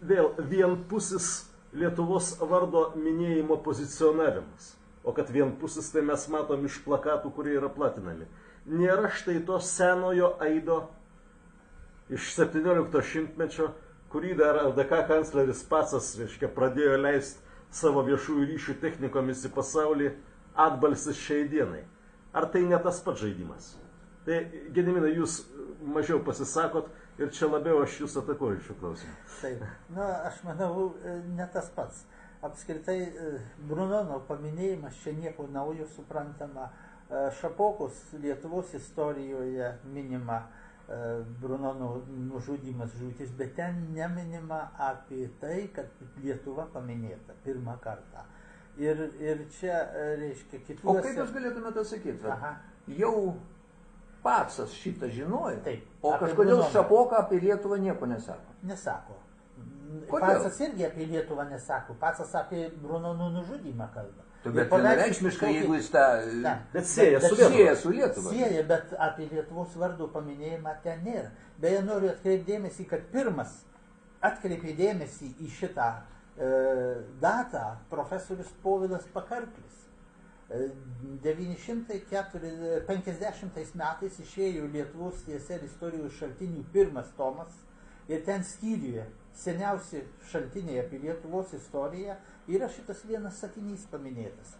vėl vienpusis Lietuvos vardo minėjimo pozicionavimas. O kad vienpusis, tai mes matom iš plakatų, kurie yra platinami. Nėra štai to senojo aido iš 17 šimtmečio, kurį dar LDK kancleris Pacas, reiškia, pradėjo leisti savo viešųjų ryšių technikomis į pasaulį atbalsis šiai dienai. Ar tai ne tas pats žaidimas? Tai, Gediminai, jūs mažiau pasisakot ir čia labiau aš jūs atakuoju šiuo klausimu. Taip, aš manau, ne tas pats. apskritai Brunono paminėjimas čia nieko naujo suprantama. Šapokos Lietuvos istorijoje minima Brunono nužudymas, žūtis, bet ten neminima apie tai, kad Lietuva paminėta pirmą kartą. Ir čia, reiškia, kituose... O kaip jūs galėtumėte sakyti? Jau Pacas šitą žinojo, taip, o kažkodėl Šapoka apie Lietuvą nieko nesako? Nesako. Kodėl? Pacas irgi apie Lietuvą nesako. Pacas apie Brunono nužudymą kalba. Bet vienareikšmiškai, jeigu jis tą... Bet sieja su Lietuva. Sieja, bet apie Lietuvos vardo paminėjimą ten nėra. Beje, noriu atkreipti dėmesį, kad pirmas atkreipė dėmesį į šitą datą profesorius Povilas Pakarklis. 950 metais išėjo Lietuvos TSR istorijos šaltinių pirmas tomas ir ten skyriuje seniausi šaltiniai apie Lietuvos istoriją yra šitas vienas sakinys paminėtas.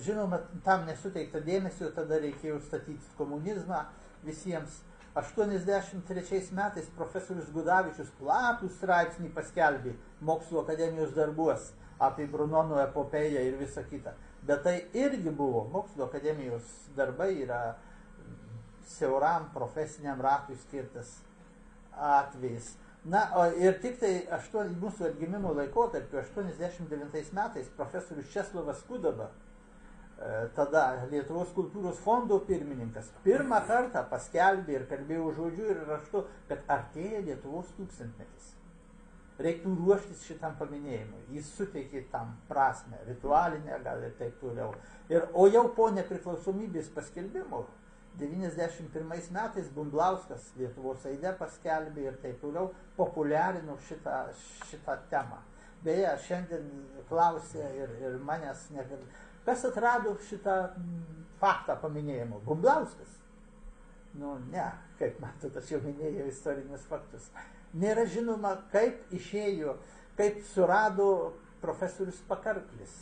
Žinoma, tam nesuteikta dėmesio, tada reikėjo statyti komunizmą visiems. 83 metais profesorius Gudavičius platų straipsnį paskelbė Mokslo akademijos darbuos apie Brunono epopėją ir visą kitą. Bet tai irgi buvo, Mokslo akademijos darbai yra siauram profesiniam ratui skirtas atvejis. Na, ir tik tai mūsų atgimimo laikotarpiu, 89 metais, profesorius Česlovas Kudaba, tada Lietuvos kultūros fondo pirmininkas, pirmą kartą paskelbė ir kalbėjo žodžiu ir raštu, kad artėja Lietuvos tūkstantmetis. Reiktų ruoštis šitam paminėjimui. Jis suteikė tam prasme, ritualinę gal ir taip toliau. O jau po nepriklausomybės paskelbimo, 91 metais Bumblauskas Lietuvos aide paskelbė ir taip toliau populiarino šitą temą. Beje, šiandien klausė ir manęs, kas atrado šitą faktą paminėjimo? Bumblauskas? Nu, ne, kaip matot, aš jau minėjau istorinius faktus. Nėra žinoma, kaip išėjo, kaip surado profesorius Pakarklis,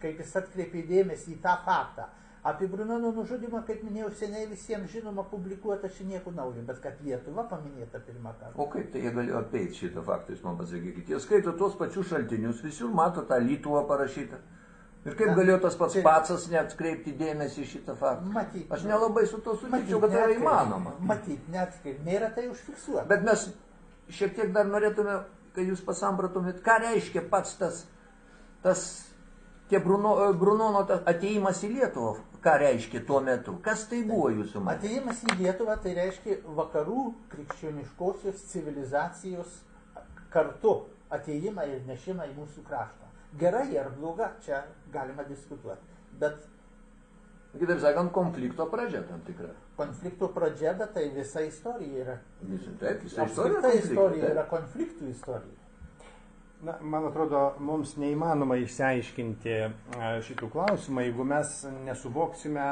kaip jis atkreipė dėmesį į tą faktą. Apie Brunono nužudymą, kaip minėjau, seniai visiems žinoma publikuota, čia nieko naujo, bet kad Lietuva paminėta pirmą kartą. O kaip tai jie galėjo apeiti šitą faktą, jūs man pasakykite? Jie skaito tuos pačius šaltinius, visur mato tą Lietuvą parašytą. Ir kaip galėjo tas pats Pacas neatkreipti dėmesį į šitą faktą? Matyt. Aš nelabai su to sutikčiau, kad tai yra įmanoma. Matyt, neatkreipti. Nėra tai užfiksuota. Bet mes šiek tiek dar norėtume, kad jūs pasampratumėt, ką reiškia pats Brunono atėjimas į Lietuvą, ką reiškia tuo metu? Kas tai buvo jūsų matyti? Atėjimas į Lietuvą tai reiškia vakarų krikščioniškosios civilizacijos kartu atėjimą ir nešimą į mūsų kraštą. Gerai ar bloga, čia galima diskutuoti. Bet kitaip sakant, konflikto pradžia tam tikra. Konflikto pradžia, bet tai visa istorija yra. Taip, visa istorija yra konfliktų istorija. Na, man atrodo, mums neįmanoma išsiaiškinti šitų klausimų, jeigu mes nesuvoksime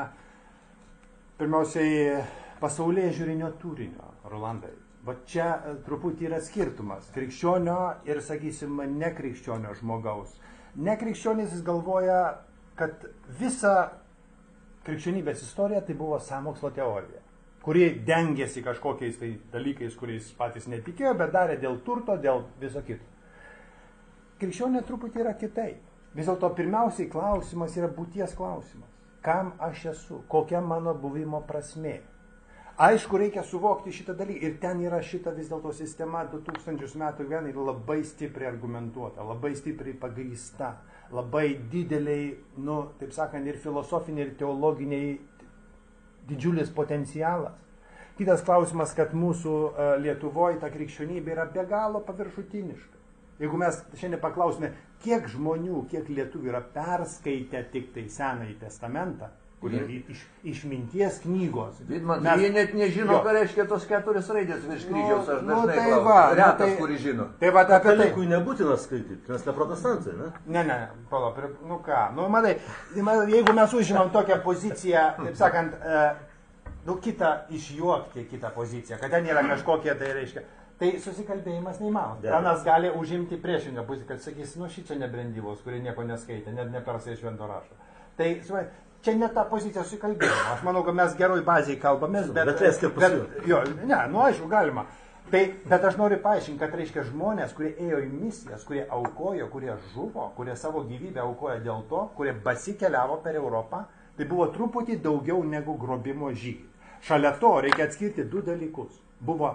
pirmiausiai pasaulyje žiūrinio turinio, Rolandai. Va čia truputį yra skirtumas krikščionio ir, sakysim, nekrikščionio žmogaus. Nekrikščionis jis galvoja, kad visa krikščionybės istorija tai buvo sąmokslo teorija, kuri dengėsi kažkokiais tai dalykais, kuriais patys netikėjo, bet darė dėl turto, dėl viso kito. Krikščionė truputį yra kitaip. Vis dėlto pirmiausiai klausimas yra būties klausimas. Kam aš esu? Kokia mano buvimo prasmė? Aišku, reikia suvokti šitą dalyką. Ir ten yra šita vis dėlto sistema 2000 metų gyvena ir labai stipriai argumentuota, labai stipriai pagrįsta, labai dideliai, taip sakant, ir filosofiniai, ir teologiniai didžiulis potencialas. Kitas klausimas, kad mūsų Lietuvoje ta krikščionybė yra be galo paviršutiniška. Jeigu mes šiandien paklausime, kiek žmonių, kiek lietuvių yra perskaitę tik tai Senąjį testamentą, kurie išminties knygos. Jie net nežino, ką reiškia tos 4 raidės virš kryžiaus, aš dažnai klausiu. Retas, kuri žino. Tai va, apie katalikui nebūtina skaityti, nes ne protestantai, ne? Ne, palauk, matai, jeigu mes užimam tokią poziciją, taip sakant, kitą išjuokti kitą poziciją, kad ten yra kažkokie, tai reiškia, tai susikalbėjimas neįmanoma. Tenas gali užimti priešingą poziciją, kad sakys, šičia nebrendybos, kurie nieko neskaitė, net nepersai švento rašto. Tai, čia ne ta pozicija susikalbėjimo. Aš manau, kad mes geroj bazėje kalbamės, bet aišku, galima. Tai, bet aš noriu paaiškinti, kad reiškia žmonės, kurie ėjo į misijas, kurie aukojo, kurie žuvo, kurie savo gyvybę aukojo dėl to, kurie basikeliavo per Europą, tai buvo truputį daugiau negu grobimo žygiai. Šalia to reikia atskirti du dalykus. Buvo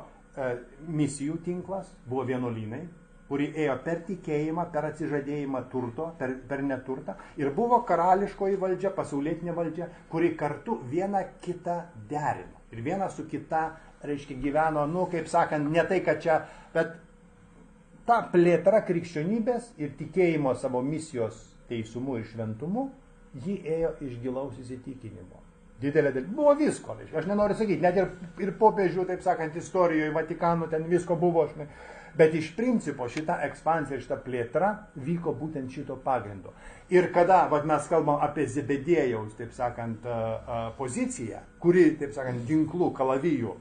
misijų tinklas, buvo vienuolynai, kuri ėjo per tikėjimą, per atsižadėjimą turto, per neturtą. Ir buvo karališkoji valdžia, pasaulietinė valdžia, kuri kartu vieną kitą derino. Ir viena su kita, reiškia, gyveno, kaip sakant, ne tai, kad čia, bet ta plėtra krikščionybės ir tikėjimo savo misijos teisumu ir šventumu, ji ėjo iš gilaus įsitikinimo. Didelė dalis. Buvo visko, aš nenoriu sakyti, net ir popiežių, taip sakant, istorijoje, Vatikanų, ten visko buvo, bet iš principo šita ekspansija, šita plėtra vyko būtent šito pagrindo. Ir kada mes kalbam apie Zebedėjaus, taip sakant, poziciją, kuri, taip sakant, ginklų, kalavijų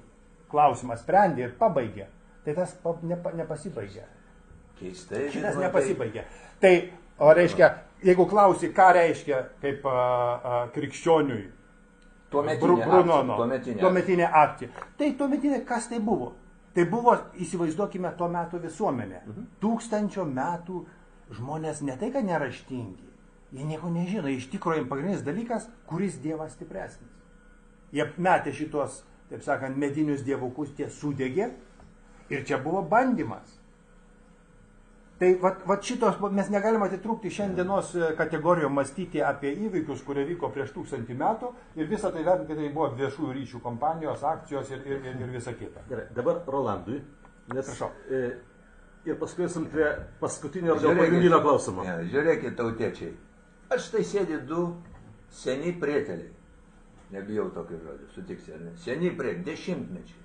klausimą sprendė ir pabaigė, tai tas nepasibaigė. Keistai. Šitas nepasibaigė. Tai, reiškia, jeigu klausi, ką reiškia kaip krikščioniui tuometinė akcija. Tai tuometinė, kas tai buvo? Tai buvo, įsivaizduokime, tuo metu visuomenė. 1000 metų žmonės ne tai, kad neraštingi, jie nieko nežino. Iš tikrųjų, jiems pagrindinis dalykas, kuris dievas stipresnis. Jie metė šitos, taip sakant, medinius dievukus, tie sudegė ir čia buvo bandymas. Tai šitos, mes negalime atitrūkti šiandienos kategorijų mąstyti apie įvykius, kurie vyko prieš 1000 metų ir visą tai vertinti, kad tai buvo viešųjų ryšių kompanijos, akcijos ir visa kita. Gerai, dabar Rolandui, nes ir paskui esam prie paskutinio ir pagrindinio klausimo. Žiūrėkit, tautiečiai, aš tai sėdi du seni prieteliai, nebijau tokio žodžio, sutiksi, ar ne? Seni prieteliai, dešimtmečiais.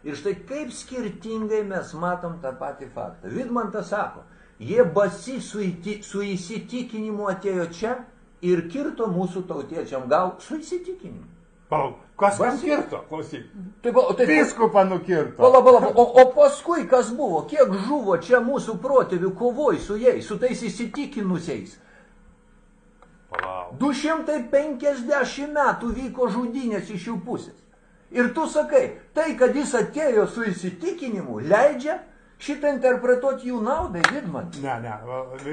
Ir štai kaip skirtingai mes matom tą patį faktą. Vidmantas sako, jie basi su įsitikinimu atėjo čia ir kirto mūsų tautiečiam gal su įsitikinimu. Kas man kirto? Klausyk. Tai Vyskupą nukirto. O paskui kas buvo? Kiek žuvo čia mūsų protėvių kovoj su jais, su tais įsitikinusiais? 250 metų vyko žudynės iš jų pusės. Ir tu sakai, tai, kad jis atėjo su įsitikinimu, leidžia šitą interpretuoti jų naudai, Vidmantai. Ne,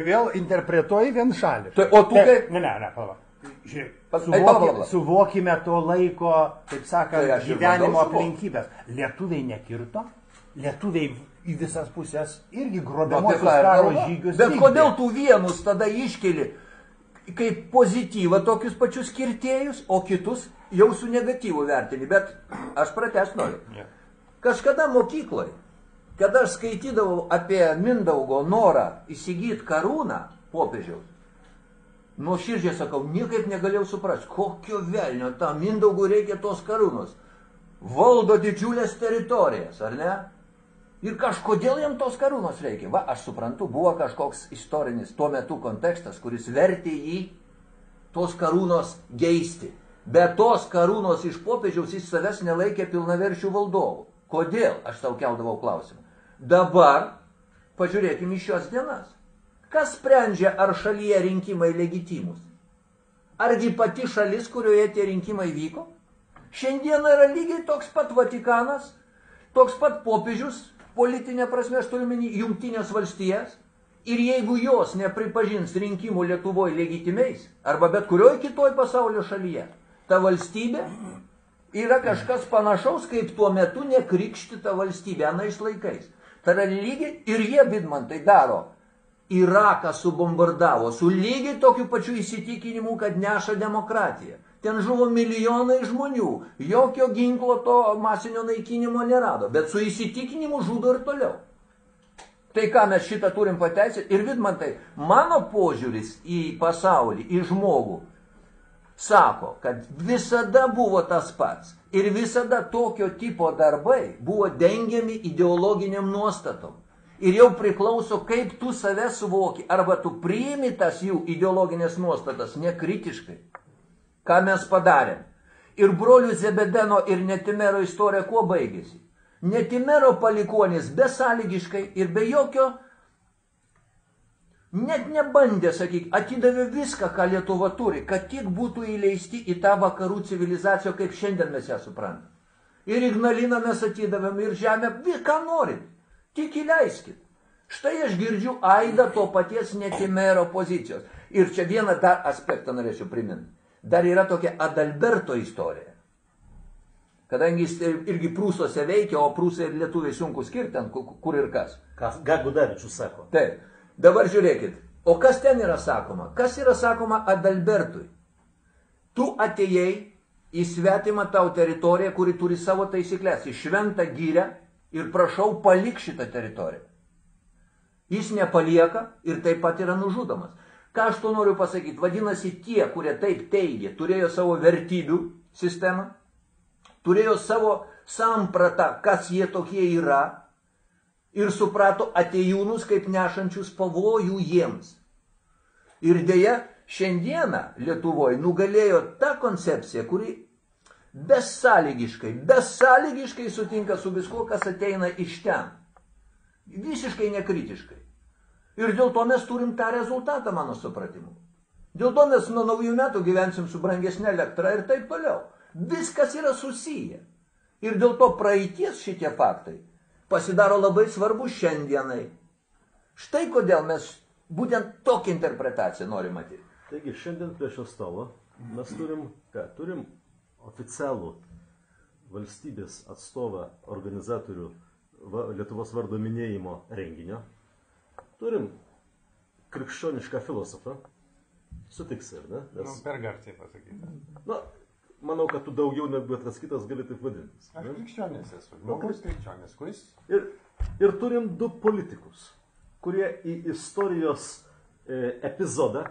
vėl interpretuoji vienšalį. O tu kaip... Ne, palauk. Žiūrėk, suvokime to laiko, taip sakant, gyvenimo aplinkybės. Lietuviai nekirto, lietuviai į visas pusės irgi grobiamosius karo žygius. Bet kodėl tu vienus tada iškeli kaip pozityvą tokius pačius kirtėjus, o kitus jau su negatyvu vertini, bet aš pratęst noriu. Kažkada mokykloje, kada aš skaitydavau apie Mindaugo norą įsigyti karūną popiežiaus, nuoširdžiai sakau, niekaip negalėjau suprasti, kokio velnio tam Mindaugui reikia tos karūnos. Valdo didžiulės teritorijas, ar ne? Ir kažkodėl jam tos karūnos reikia. Va, aš suprantu, buvo kažkoks istorinis tuo metu kontekstas, kuris vertė jį tos karūnos geisti. Bet tos karūnos iš popiežiaus jis savęs nelaikė pilnaverčių valdovų. Kodėl? Aš tau keldavau klausimą. Dabar pažiūrėkime iš šios dienas. Kas sprendžia, ar šalyje rinkimai legitimus? Argi pati šalis, kurioje tie rinkimai vyko? Šiandien yra lygiai toks pat Vatikanas, toks pat popiežius, politinė prasme, aš turiu omeny Jungtinės valstijas, ir jeigu jos nepripažins rinkimų Lietuvoje legitimiais, arba bet kurioje kitoj pasaulio šalyje, ta valstybė yra kažkas panašaus, kaip tuo metu nekrikštyta valstybė, anais laikais. Tai yra lygiai, ir jie, Vidmantai, daro. Iraką subombardavo su lygiai tokiu pačiu įsitikinimu, kad neša demokratiją. Ten žuvo milijonai žmonių, jokio ginklo to masinio naikinimo nerado, bet su įsitikinimu žudo ir toliau. Tai ką mes šitą turim pateisėti? Ir Vidmantai, mano požiūris į pasaulį, į žmogų, sako, kad visada buvo tas pats. Ir visada tokio tipo darbai buvo dengiami ideologiniam nuostatom. Ir jau priklauso, kaip tu save suvoki. Arba tu priimi tas jų ideologinės nuostatas nekritiškai. Ką mes padarėm. Ir brolių Zebedeno ir Netimero istorija kuo baigėsi? Netimero palikuonis besąlygiškai ir be jokio, net nebandė, sakyk, atidavė viską, ką Lietuva turi, kad tik būtų įleisti į tą vakarų civilizaciją, kaip šiandien mes ją suprantam. Ir Ignaliną mes atidavėm, ir žemę, ką norit. Tik įleiskit. Štai aš girdžiu aidą to paties netimero pozicijos. Ir čia vieną dar aspektą norėčiau priminti. Dar yra tokia Adalberto istorija. Kadangi jis irgi Prūsuose veikia, o Prūsai ir lietuviai sunku skirti ten, kur ir kas. Ką Gudavičius sako. Taip. Dabar žiūrėkit. O kas ten yra sakoma? Kas yra sakoma Adalbertui? Tu atėjai į svetimą tau teritoriją, kuri turi savo taisyklės, į šventą gyrę ir prašau palik šitą teritoriją. Jis nepalieka ir taip pat yra nužudomas. Ką aš to noriu pasakyti? Vadinasi, tie, kurie taip teigė, turėjo savo vertybių sistemą, turėjo savo sampratą, kas jie tokie yra, ir suprato atėjūnus kaip nešančius pavojų jiems. Ir dėja, šiandieną Lietuvoje nugalėjo ta koncepcija, kuri besąlygiškai sutinka su viskuo, kas ateina iš ten. Visiškai nekritiškai. Ir dėl to mes turim tą rezultatą, mano supratimu. Dėl to mes nuo naujų metų gyvensim su brangesnė elektra ir taip toliau. Viskas yra susiję. Ir dėl to praeities šitie faktai pasidaro labai svarbu šiandienai. Štai kodėl mes būtent tokią interpretaciją norim matyti. Taigi, šiandien prie šio stalo mes turim oficialų valstybės atstovą organizatorių Lietuvos vardo minėjimo renginio. Turim krikščionišką filosofą. Sutiksi, ar ne? Per garsiai pasakyti. Manau, kad tu daugiau negu bet kas kitas gali taip vadintis. Aš krikščionis esu, žmogus krikščionis, kuris... Ir turim du politikus, kurie į istorijos epizodą,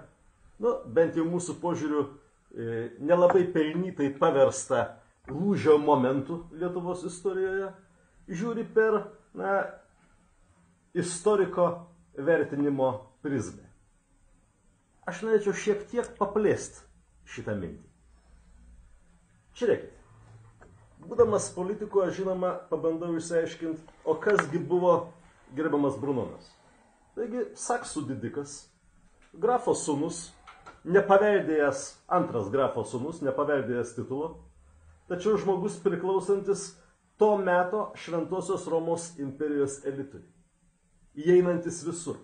bent jau mūsų požiūriu, nelabai pelnytai paversta lūžio momentų Lietuvos istorijoje, žiūri per istoriko vertinimo prizmę. Aš norėčiau šiek tiek paplėsti šitą mintį. Žiūrėkit, būdamas politiku, aš žinoma pabandau išsiaiškinti, o kasgi buvo gerbiamas Brunonas. Taigi, saksų didikas, grafo sūnus, nepaveldėjęs, antras grafo sūnus, nepaveldėjęs titulo, tačiau žmogus priklausantis to meto Šventosios Romos imperijos elitui, įeinantis visur,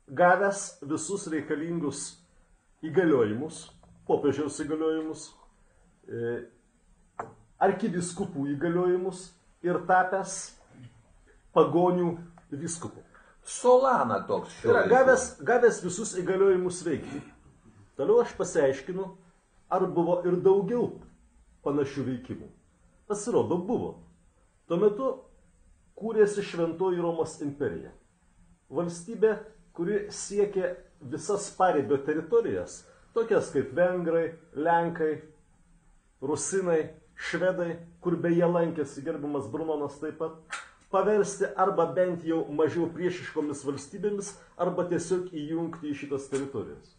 gavęs visus reikalingus įgaliojimus, popiežiaus įgaliojimus, arkivyskupų įgaliojimus ir tapęs pagonių vyskupų. Solana toks šiuo. Gavęs visus įgaliojimus veikti. Toliau aš pasiaiškinu, ar buvo ir daugiau panašių veikimų. Pasirodo, buvo. Tuo metu kūrėsi Šventoji Romos imperija. Valstybė, kuri siekė visas paribio teritorijas, tokias kaip vengrai, lenkai, rusinai, švedai, kur beje lankėsi gerbiamas Brunonas taip pat, paversti arba bent jau mažiau priešiškomis valstybėmis, arba tiesiog įjungti į šitas teritorijas.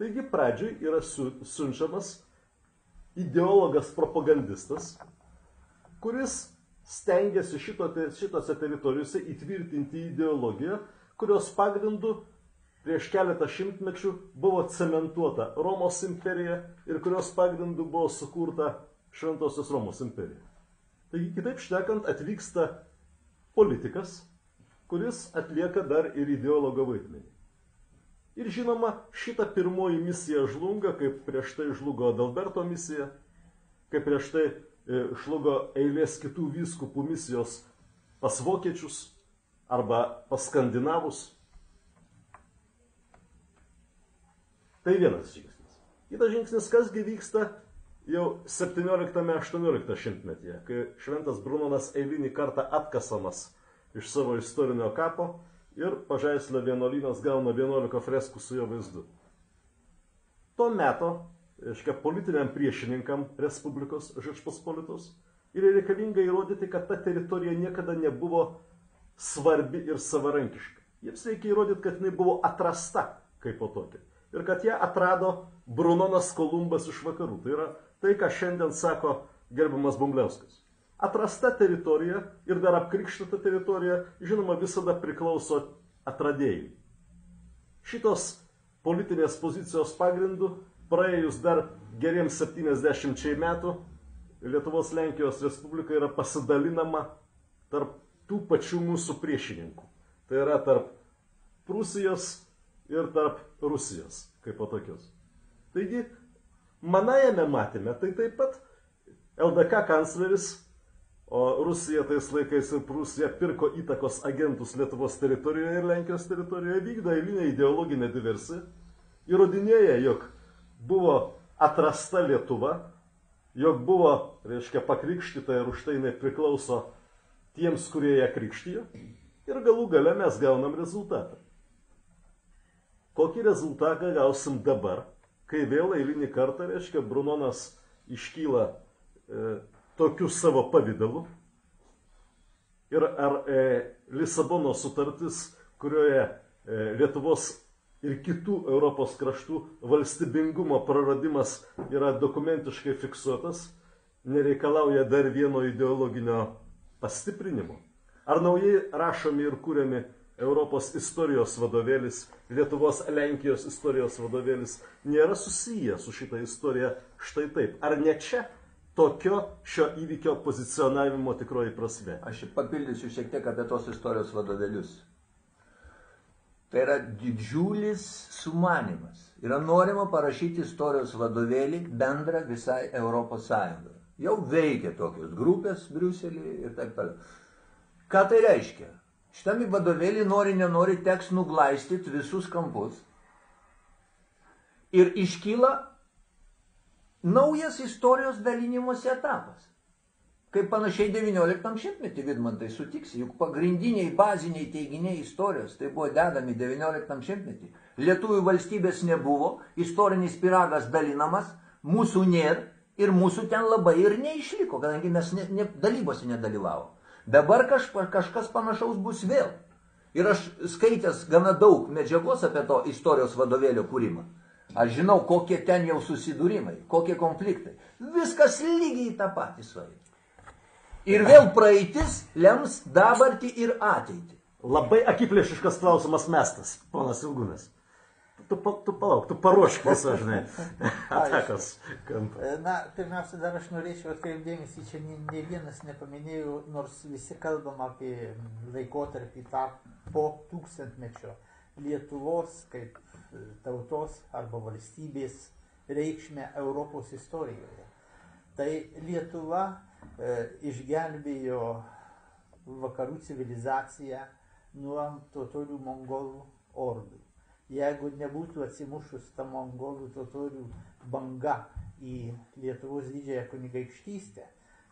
Taigi pradžioj yra siunčiamas ideologas propagandistas, kuris stengiasi šitose teritorijose įtvirtinti ideologiją, kurios pagrindu prieš keletą šimtmečių buvo cementuota Romos imperija ir kurios pagrindu buvo sukurta Šventosios Romos imperija. Taigi, kitaip šnekant, atvyksta politikas, kuris atlieka dar ir ideologo vaidmenį. Ir žinoma, šita pirmoji misija žlunga, kaip prieš tai žlugo Adalberto misija, kaip prieš tai žlugo eilės kitų vyskupų misijos pas vokiečius arba pas skandinavus. Tai vienas žingsnis. Kitas žingsnis, kasgi vyksta jau 17-18 šimtmetyje, kai Šventas Brunonas eilinį kartą atkasamas iš savo istorinio kapo ir Pažaislio vienuolynas gauna 11 freskų su jo vaizdu. Tuo metu, politiniam priešininkam Respublikos Žečpospolitos, yra reikalinga įrodyti, kad ta teritorija niekada nebuvo svarbi ir savarankiška. Jiems reikia įrodyti, kad jinai buvo atrasta kaip po tokia. Ir kad ją atrado Brunonas Kolumbas iš vakarų. Tai yra tai, ką šiandien sako gerbiamas Bumbliauskas. Atrasta teritorija ir dar apkrikštyta teritorija, žinoma, visada priklauso atradėjui. Šitos politinės pozicijos pagrindu, praėjus dar geriems 70 metų, Lietuvos Lenkijos Respublika yra pasidalinama tarp tų pačių mūsų priešininkų. Tai yra tarp Prūsijos ir tarp Rusijos, kaip po tokios. Taigi, manajame matėme, tai taip pat LDK kancleris, o Rusija tais laikais ir Prūsija pirko įtakos agentus Lietuvos teritorijoje ir Lenkijos teritorijoje, vykdo eilinę ideologinę diversiją, įrodinėja, jog buvo atrasta Lietuva, jog buvo, reiškia, pakrikštyta ir už tai jinai priklauso tiems, kurie ją krikštijo, ir galų gale mes gaunam rezultatą. Kokį rezultatą gausim dabar, kai vėl eilinį kartą, reiškia, Brunonas iškyla tokiu savo pavidalu, ir ar Lisabono sutartis, kurioje Lietuvos ir kitų Europos kraštų valstybingumo praradimas yra dokumentiškai fiksuotas, nereikalauja dar vieno ideologinio pastiprinimo. Ar naujai rašomi ir kūriami Europos istorijos vadovėlis, Lietuvos Lenkijos istorijos vadovėlis nėra susiję su šitą istoriją štai taip. Ar ne čia tokio šio įvykio pozicionavimo tikroji prasme? Aš papildysiu šiek tiek apie tos istorijos vadovėlius. Tai yra didžiulis sumanimas. Yra norima parašyti istorijos vadovėlį bendrą visai Europos Sąjungai. Jau veikia tokios grupės Briuselėje ir taip toliau. Ką tai reiškia? Šitame vadovėlį nori, nenori teks nuglaistyti visus kampus. Ir iškyla naujas istorijos dalinimosi etapas. Kaip panašiai 19 šimtmetį, Vidmantai, sutiksi, juk pagrindiniai baziniai teiginiai istorijos tai buvo dedami 19 šimtmetį. Lietuvių valstybės nebuvo, istorinis pyragas dalinamas, mūsų nėra ir mūsų ten labai ir neišliko, kadangi mes dalybose nedalyvavom. Dabar kažkas panašaus bus vėl. Ir aš skaitęs gana daug medžiagos apie to istorijos vadovėlio kūrimą. Aš žinau, kokie ten jau susidūrimai, kokie konfliktai. Viskas lygiai tą patį svarbu. Ir vėl praeitis lems dabartį ir ateitį. Labai akiplėšiškas klausimas mestas, ponas Ilgunas. Tu palauk, tu paruošk visą, žinai, atakas kampą. Na, pirmiausia, dar aš norėčiau atkreipdėmėsi, čia ne vienas nepaminėjau, nors visi kalbam apie laikotarpį tą po tūkstantmečio Lietuvos kaip tautos arba valstybės reikšmę Europos istorijoje. Tai Lietuva išgelbėjo vakarų civilizaciją nuo totorių mongolų ordų. Jeigu nebūtų atsimušus ta mongolų totorių banga į Lietuvos didžiąją kunigaikštystę,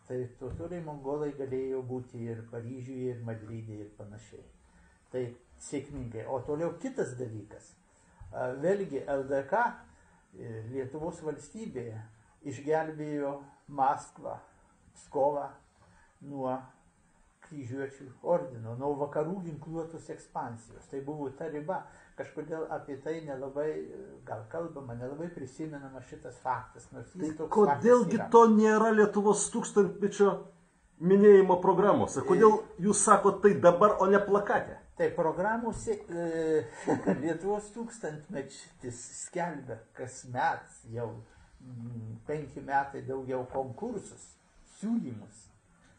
tai totoriai mongolai galėjo būti ir Paryžiuje, ir Madride, ir panašiai. Tai sėkmingai. O toliau kitas dalykas. Vėlgi LDK, Lietuvos valstybė, išgelbėjo Maskvą, Pskovą nuo kryžiuočių ordino, nuo vakarų ginkluotos ekspansijos. Tai buvo ta riba. Kažkodėl apie tai nelabai, gal kalbama, nelabai prisimenama šitas faktas. Tai kodėlgi to nėra Lietuvos tūkstantmečio minėjimo programuose? Kodėl jūs sakote tai dabar, o ne plakate? Tai programuose Lietuvos tūkstantmečis skelbia kasmet jau 5 metai daugiau konkursus, siūlymus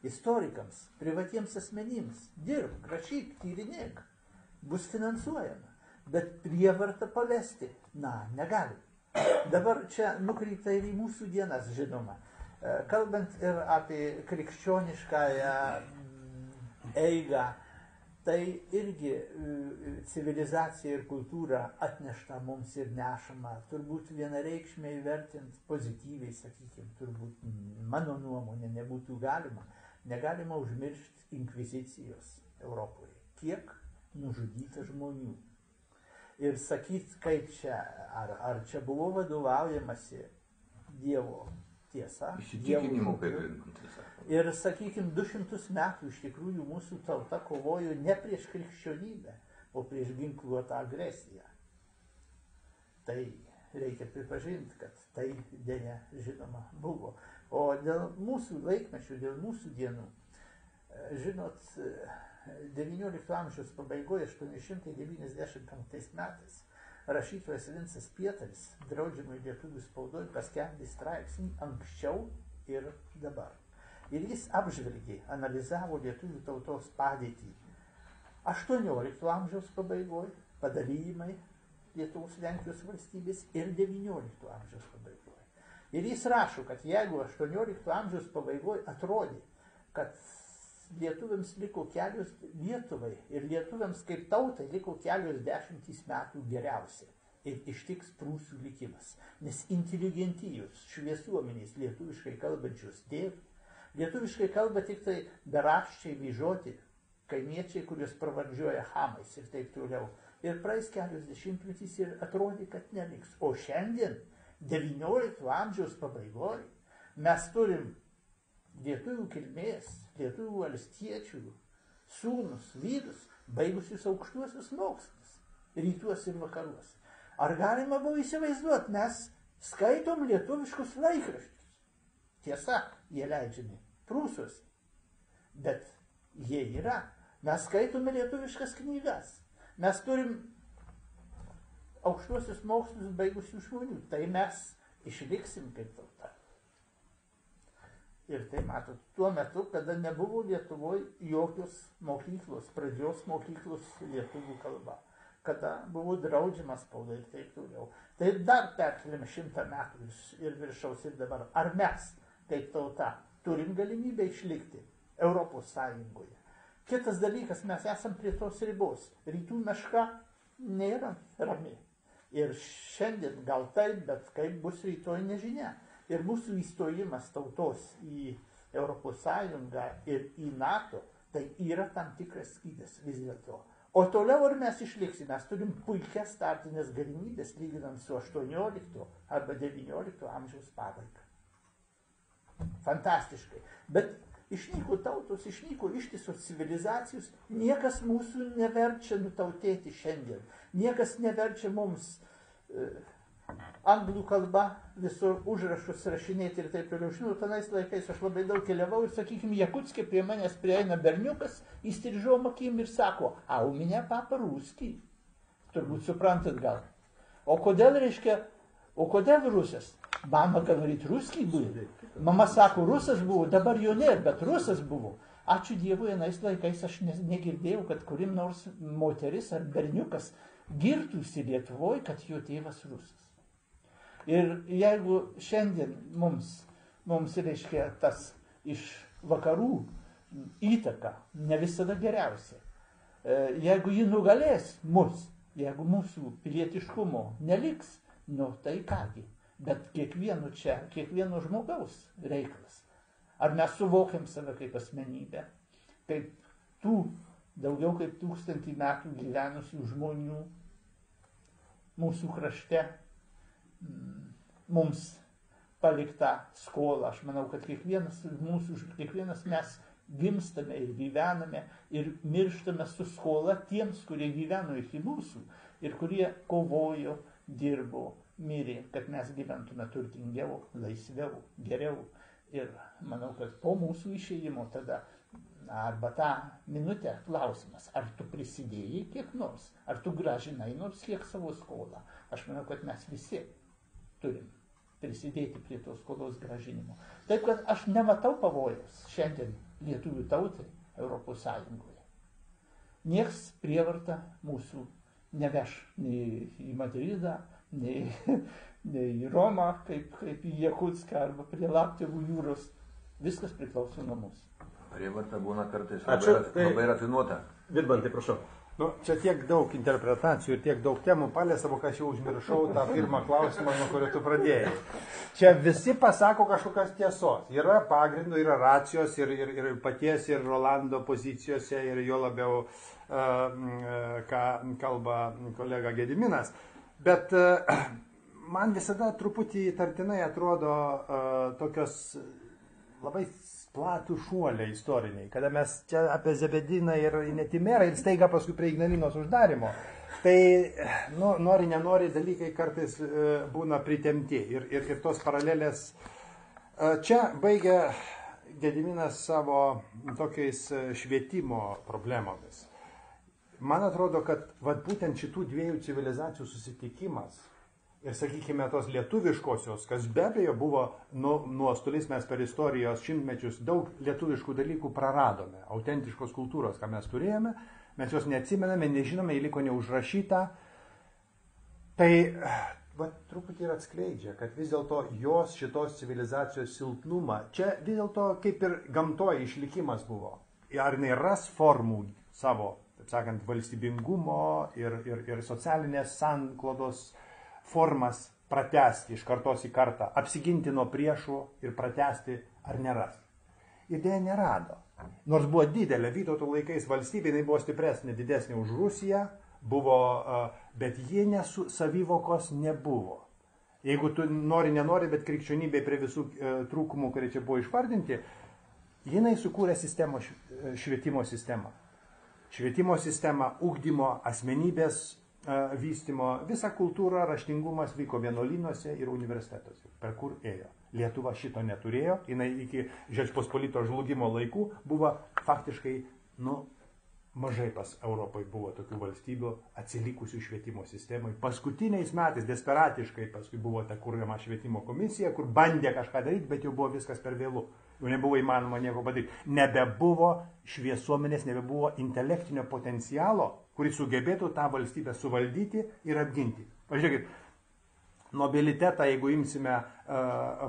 istorikams, privatiems asmenims. Dirbk, rašyk, tyrinėk. Bus finansuojama. Bet prievarta pavesti, negali. Dabar čia nukreipta ir į mūsų dienas, žinoma. Kalbant ir apie krikščioniškąją eigą, tai irgi civilizacija ir kultūra atnešta mums ir nešama. Turbūt vienareikšmiai vertint pozityviai, sakykime, turbūt mano nuomonė nebūtų galima. Negalima užmiršti inkvizicijos Europoje. Kiek nužudyta žmonių. Ir sakyti, kaip čia, ar čia buvo vadovaujamasi Dievo tiesa. Įsitikinimu, kaip ir, sakykime, 200 metų iš tikrųjų mūsų tauta kovojo ne prieš krikščionybę, o prieš ginkluotą agresiją. Tai reikia pripažinti, kad tai dėja, žinoma, buvo. O dėl mūsų laikmečių, dėl mūsų dienų, žinot, 19 amžiaus pabaigoje, 895 metais, rašytojas Vincas Pietaris, draudžiamai lietuvių spaudoj, paskelbė straipsnį anksčiau ir dabar. Ir jis apžvelgė, analizavo lietuvių tautos padėtį 18 amžiaus pabaigoje, padalijimai Lietuvos Lenkijos valstybės ir 19 amžiaus pabaigoje. Ir jis rašo, kad jeigu 18 amžiaus pabaigoje atrodė, kad lietuviams liko kelios Lietuvai ir lietuviams kaip tautai liko kelios dešimtys metų geriausia ir ištiks prūsų likimas, nes inteligentijos šviesuomenės lietuviškai kalbančios dėl, lietuviškai kalba tik tai beraščiai vyžoti, kaimiečiai, kuriuos pravardžiuoja chamais ir taip toliau. Ir praeis kelios dešimtmetys ir atrodė, kad neliks. O šiandien, 19 amžiaus pabaigoje, mes turim lietuvių kilmės, lietuvių valstiečių, sūnus, vyrus, baigusius aukštuosius mokslus, rytuose ir vakaruose. Ar galima buvo įsivaizduoti, mes skaitom lietuviškus laikraščius. Tiesa, jie leidžiami prūsuose, bet jie yra. Mes skaitome lietuviškas knygas. Mes turim aukštuosius mokslus baigusių žmonių. Tai mes išliksim kaip tauta. Ir tai matot, tuo metu, kada nebuvo Lietuvoje jokios mokyklos, pradžios mokyklos lietuvių kalba, kada buvo draudžiamas spauda ir taip toliau. Tai dar perkeliame 100 metų ir viršaus ir dabar. Ar mes, kaip tauta, turim galimybę išlikti Europos Sąjungoje? Kitas dalykas, mes esam prie tos ribos. Rytų meška nėra rami. Ir šiandien gal taip, bet kaip bus rytoj nežinia. Ir mūsų įstojimas tautos į Europos Sąjungą ir į NATO, tai yra tam tikras skydas vis dėlto. O toliau ar mes išliksim, mes turim puikias startinės galimybės, lyginant su 18 arba 19 amžiaus pabaiga. Fantastiškai. Bet išnyko tautos, išnyko ištisos civilizacijos, niekas mūsų neverčia nutautėti šiandien, niekas neverčia mums anglų kalba visur užrašus rašinėti ir taip toliau. Žinau, tenais laikais aš labai daug keliavau ir, sakykime, Jakutske prie manęs prieina berniukas, įstrižom akim ir sako, a u меня papa rūskį. Turbūt suprantat gal. O kodėl rusas? Mama говорит, русский был. Mama sako, rusas buvo, dabar jo nėra, bet rusas buvo. Ačiū Dievui, anais laikais aš negirdėjau, kad kurim nors moteris ar berniukas girtųsi Lietuvoje, kad jo tėvas rusas. Ir jeigu šiandien mums reiškia tas iš vakarų įtaka ne visada geriausia, jeigu ji nugalės mus, jeigu mūsų pilietiškumo neliks, nu tai kągi. Bet kiekvieno žmogaus reikalas. Ar mes suvokiam save kaip asmenybę, kaip tų daugiau kaip 1000 metų gyvenusių žmonių mūsų krašte, mums paliktą skolą. Aš manau, kad kiekvienas mes gimstame ir gyvename ir mirštame su skola tiems, kurie gyveno iki mūsų ir kurie kovojo, dirbo, mirė, kad mes gyventume turtingiau, laisviau, geriau. Ir manau, kad po mūsų išėjimo tada, arba tą minutę klausimas, ar tu prisidėjai kiek nors, ar tu gražinai nors kiek savo skolą. Aš manau, kad mes visi turim prisidėti prie tos skolos gražinimo. Taip, kad aš nematau pavojaus šiandien lietuvių tautai Europos Sąjungoje. Nieks prievarta mūsų neveš nei į Madridą, nei į Romą, kaip į Jakutską arba prie Laptevų jūros. Viskas priklauso nuo mūsų. Prievarta būna kartais labai rafinuota. Vidmantai, prašau. Nu, čia tiek daug interpretacijų ir tiek daug temų paliesavo, kad aš jau užmiršau tą pirmą klausimą, nuo kurio tu pradėjai. Čia visi pasako kažkokios tiesos. Yra pagrindų, yra racijos ir paties, ir Rolando pozicijose, ir jo labiau, ką kalba kolega Gediminas. Bet man visada truputį tartinai atrodo tokios labai platų šuoliai istoriniai, kada mes čia apie Zebediną ir Netimerą ir staiga paskui prie Ignalinos uždarimo. Tai nori, nenori dalykai kartais būna pritemti ir tos paralelės. Čia baigia Gediminas savo tokiais švietimo problemomis. Man atrodo, kad būtent šitų dviejų civilizacijų susitikimas ir, sakykime, tos lietuviškosios, kas be abejo buvo nuostolis, mes per istorijos šimtmečius daug lietuviškų dalykų praradome, autentiškos kultūros, ką mes turėjome, mes jos neatsimename, nežinome, jį liko neužrašyta. Tai truputį ir atskleidžia, kad vis dėlto jos šitos civilizacijos silpnumą, čia vis dėlto kaip ir gamtoje išlikimas buvo. Ar jinai ras formų savo, taip sakant, valstybingumo ir socialinės sanklodos formas pratęsti iš kartos į kartą, apsiginti nuo priešų ir pratęsti, ar neras. Ir dėja nerado. Nors buvo didelė, Vytauto laikais valstybė, jinai buvo stipresnė, didesnė už Rusiją, bet jie savivokos nebuvo. Jeigu tu nenori, bet krikščionybė prie visų trūkumų, kurie čia buvo išvardinti, jinai sukūrė švietimo sistemą. Švietimo sistemą, ugdymo, asmenybės vystymo, visa kultūra, raštingumas vyko vienuolynuose ir universitetuose, per kur ėjo. Lietuva šito neturėjo, jinai iki Žečpospolito žlugimo laikų buvo faktiškai, mažai pas Europai buvo tokių valstybių atsilikusių švietimo sistemai. Paskutiniais metais, desperatiškai, paskui buvo ta kuriama švietimo komisija, kur bandė kažką daryti, bet jau buvo viskas per vėlu. Jau nebuvo įmanoma nieko padaryti. Nebebuvo šviesuomenės, nebebuvo intelektinio potencialo, kuris sugebėtų tą valstybę suvaldyti ir apginti. Pažiūrėkit, nobilitetą, jeigu imsime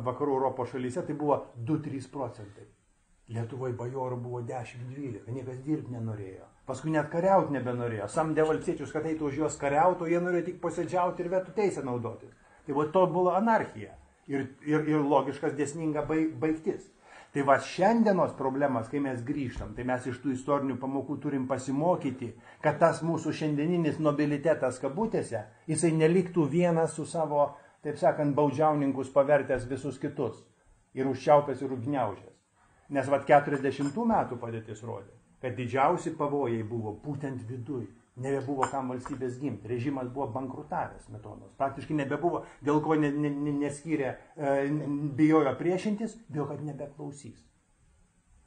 vakarų Europos šalyse, tai buvo 2-3%. Lietuvoje bajorų buvo 10-12, niekas dirbti nenorėjo. Paskui net kariauti nebenorėjo. Samdė valstiečius, kad eitų už juos kariauti, o jie norėjo tik posėdžiauti ir vetų teisę naudoti. Tai buvo tobula anarchija ir logiškas dėsninga baigtis. Tai va šiandienos problemas, kai mes grįžtam, tai mes iš tų istorinių pamokų turim pasimokyti, kad tas mūsų šiandieninis nobilitetas kabutėse, jisai neliktų vienas su savo, taip sakant, baudžiauninkus pavertęs visus kitus. Ir užčiaupęs ir užgniaužęs. Nes 40 metų padėtis rodė, kad didžiausi pavojai buvo būtent viduj. Nebebuvo kam valstybės gimti. Režimas buvo bankrutavęs Smetonos. Praktiškai nebebuvo, dėl ko neskyrė, bijojo priešintis, bijo, kad nebeklausys.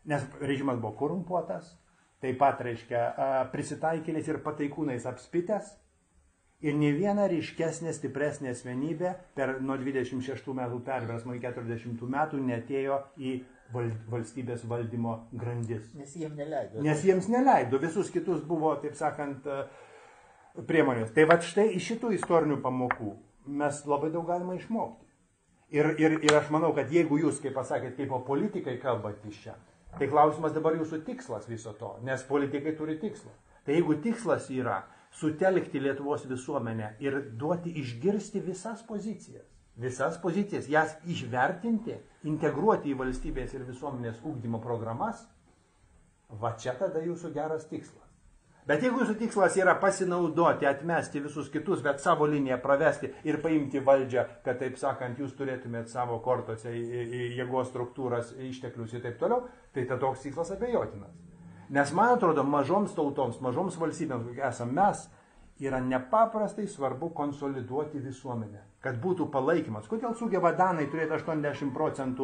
Nes režimas buvo korumpuotas, taip pat, reiškia, prisitaikėlis ir pataikūnais apspitęs. Ir ne viena ryškesnė, stipresnė asmenybė nuo 26 metų perversmo iki 40 metų netėjo į valstybės valdymo grandis. Nes jiems neleido. Nes jiems neleido. Visus kitus buvo, taip sakant, priemonės. Tai va štai iš šitų istorinių pamokų mes labai daug galima išmokti. Ir aš manau, kad jeigu jūs, kaip pasakėt, kaip politikai kalbate iš čia, tai klausimas dabar jūsų tikslas viso to, nes politikai turi tikslą. Tai jeigu tikslas yra sutelkti Lietuvos visuomenę ir duoti išgirsti visas pozicijas, jas išvertinti, integruoti į valstybės ir visuomenės ugdymo programas, va čia tada jūsų geras tikslas. Bet jeigu jūsų tikslas yra pasinaudoti, atmesti visus kitus, bet savo liniją pravesti ir paimti valdžią, kad, taip sakant, jūs turėtumėt savo kortose jėgos struktūras, išteklius ir taip toliau, tai toks tikslas abejotinas. Nes man atrodo, mažoms tautoms, mažoms valstybėms, kokie esame mes, yra nepaprastai svarbu konsoliduoti visuomenę, kad būtų palaikymas. Kodėl sugeba Danai turėti 80%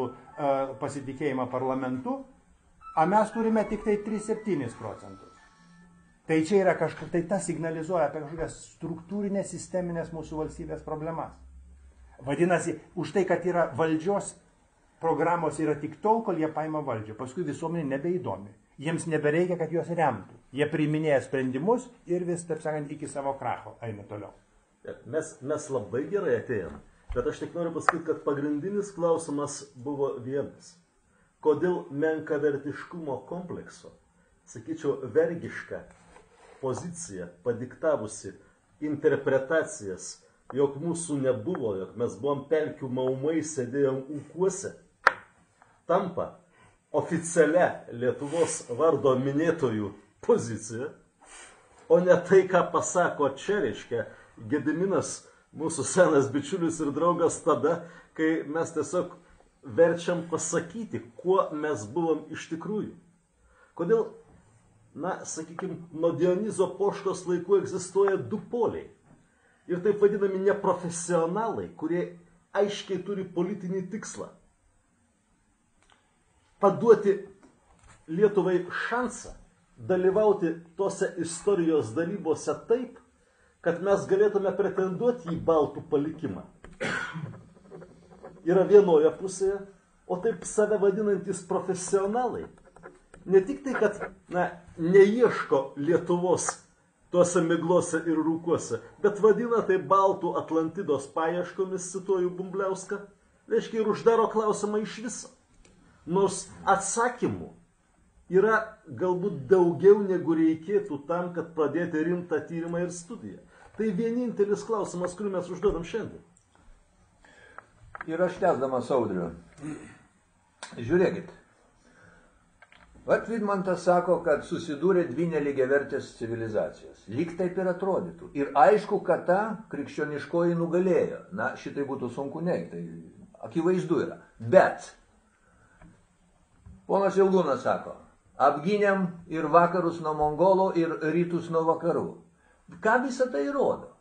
pasitikėjimą parlamentu, o mes turime tik tai 3-7%. Tai čia yra tai tas signalizuoja apie kažkokias struktūrinės, sisteminės mūsų valstybės problemas. Vadinasi, už tai, kad yra valdžios programos yra tik tol, kol jie paima valdžią. Paskui visuomenė nebeįdomi. Jiems nebereikia, kad juos remtų. Jie priiminėja sprendimus ir vis, taip sakant, iki savo kracho eina toliau. Mes labai gerai atėjom, bet aš tik noriu pasakyti, kad pagrindinis klausimas buvo vienas. Kodėl menkavertiškumo komplekso, sakyčiau, vergiška pozicija, padiktavusi interpretacijas, jog mūsų nebuvo, jog mes buvom pelkių maumai, sėdėjom ūkuose, tampa oficialia Lietuvos vardo minėtojų pozicija, o ne tai, ką pasako čia, reiškia, Gediminas, mūsų senas bičiulis ir draugas tada, kai mes tiesiog verčiam pasakyti, kuo mes buvom iš tikrųjų. Kodėl, sakykime, nuo Dionizo Poškos laikų egzistuoja du poliai. Ir taip vadinami neprofesionalai, kurie aiškiai turi politinį tikslą. Paduoti Lietuvai šansą dalyvauti tose istorijos dalybose taip, kad mes galėtume pretenduoti į baltų palikimą, yra vienoje pusėje, o taip save vadinantis profesionalai. Ne tik tai, kad neieško Lietuvos tuose miglose ir rūkuose, bet vadina tai baltų Atlantidos paieškomis, cituoju Bumbliauską, reiškia ir uždaro klausimą iš viso. Nors atsakymų yra galbūt daugiau negu reikėtų tam, kad pradėti rimtą tyrimą ir studiją. Tai vienintelis klausimas, kurį mes užduodam šiandien. Ir aš tęsdamas Audriu. Žiūrėkit. Vat Vidmantas sako, kad susidūrė dvi nelygiavertės civilizacijos. Lyg taip ir atrodytų. Ir aišku, kad ta krikščioniškoji nugalėjo. Na, šitai būtų sunku neigti. Tai akivaizdu yra. Bet ponas Ilgūnas sako, apgynėm ir vakarus nuo mongolų, ir rytus nuo vakarų. Ką visą tai rodo?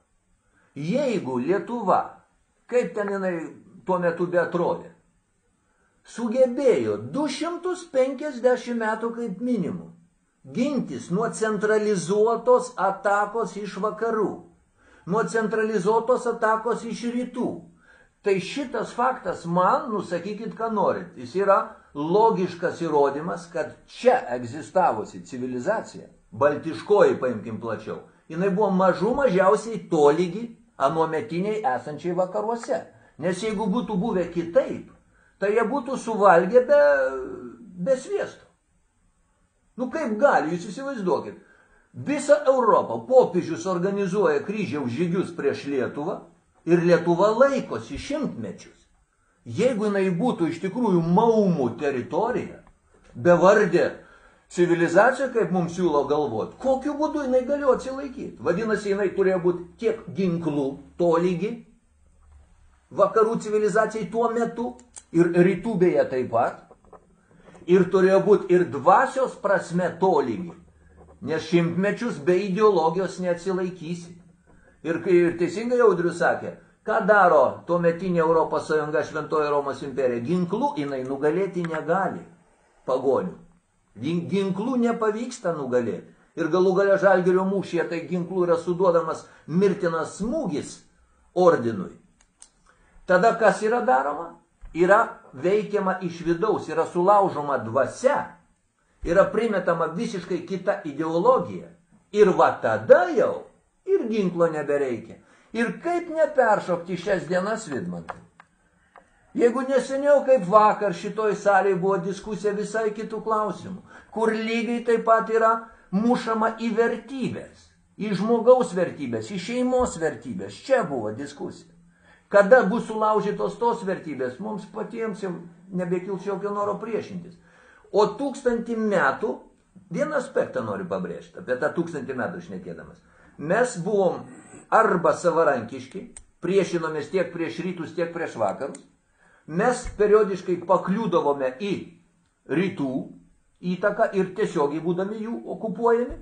Jeigu Lietuva, kaip ten jinai tuo metu beatrodė, sugebėjo 250 metų kaip minimum gintis nuo centralizuotos atakos iš vakarų, nuo centralizuotos atakos iš rytų, tai šitas faktas man, nusakykit, ką norit, jis yra logiškas įrodymas, kad čia egzistavusi civilizacija, baltiškoji, paimkim plačiau, jinai buvo mažiausiai tolygi anuometiniai esančiai vakaruose. Nes jeigu būtų buvę kitaip, tai jie būtų suvalgę be sviesto. Nu kaip gali, jūs įsivaizduokit. Visą Europą popiežius organizuoja kryžiaus žygius prieš Lietuvą ir Lietuva laikosi šimtmečius. Jeigu jinai būtų iš tikrųjų maumų teritorija, bevardė civilizacija, kaip mums siūlo galvoti, kokiu būdu jinai galėjo atsilaikyti. Vadinasi, jinai turėjo būti tiek ginklų tolygi, vakarų civilizacijai tuo metu, ir rytų beje taip pat, ir turėjo būti ir dvasios prasme tolygi, nes šimtmečius be ideologijos neatsilaikysi. Ir teisingai Audrius sakė, ką daro tuometinė Europos Sąjunga, Šventoji Romos imperija, ginklų jinai nugalėti negali pagonių. Ginklų nepavyksta nugalėti. Ir galų gale Žalgirio mūšyje tai ginklų yra suduodamas mirtinas smūgis ordinui. Tada kas yra daroma? Yra veikiama iš vidaus, yra sulaužoma dvasia, yra primetama visiškai kita ideologija. Ir va tada jau ir ginklo nebereikia. Ir kaip neperšokti šias dienas, Vidmantai? Jeigu neseniau kaip vakar šitoj salėje buvo diskusija visai kitų klausimų, kur lygiai taip pat yra mušama į vertybės, į žmogaus vertybės, į šeimos vertybės. Čia buvo diskusija. Kada bus sulaužytos tos vertybės, mums patiems jau nebekils jokio noro priešintis. O 1000 metų, vieną aspektą noriu pabrėžti, apie tą 1000 metų šnekėdamas. Mes buvom arba savarankiški, priešinomės tiek prieš rytus, tiek prieš vakarus. Mes periodiškai pakliūdavome į rytų įtaką ir tiesiogiai būdami jų okupuojami.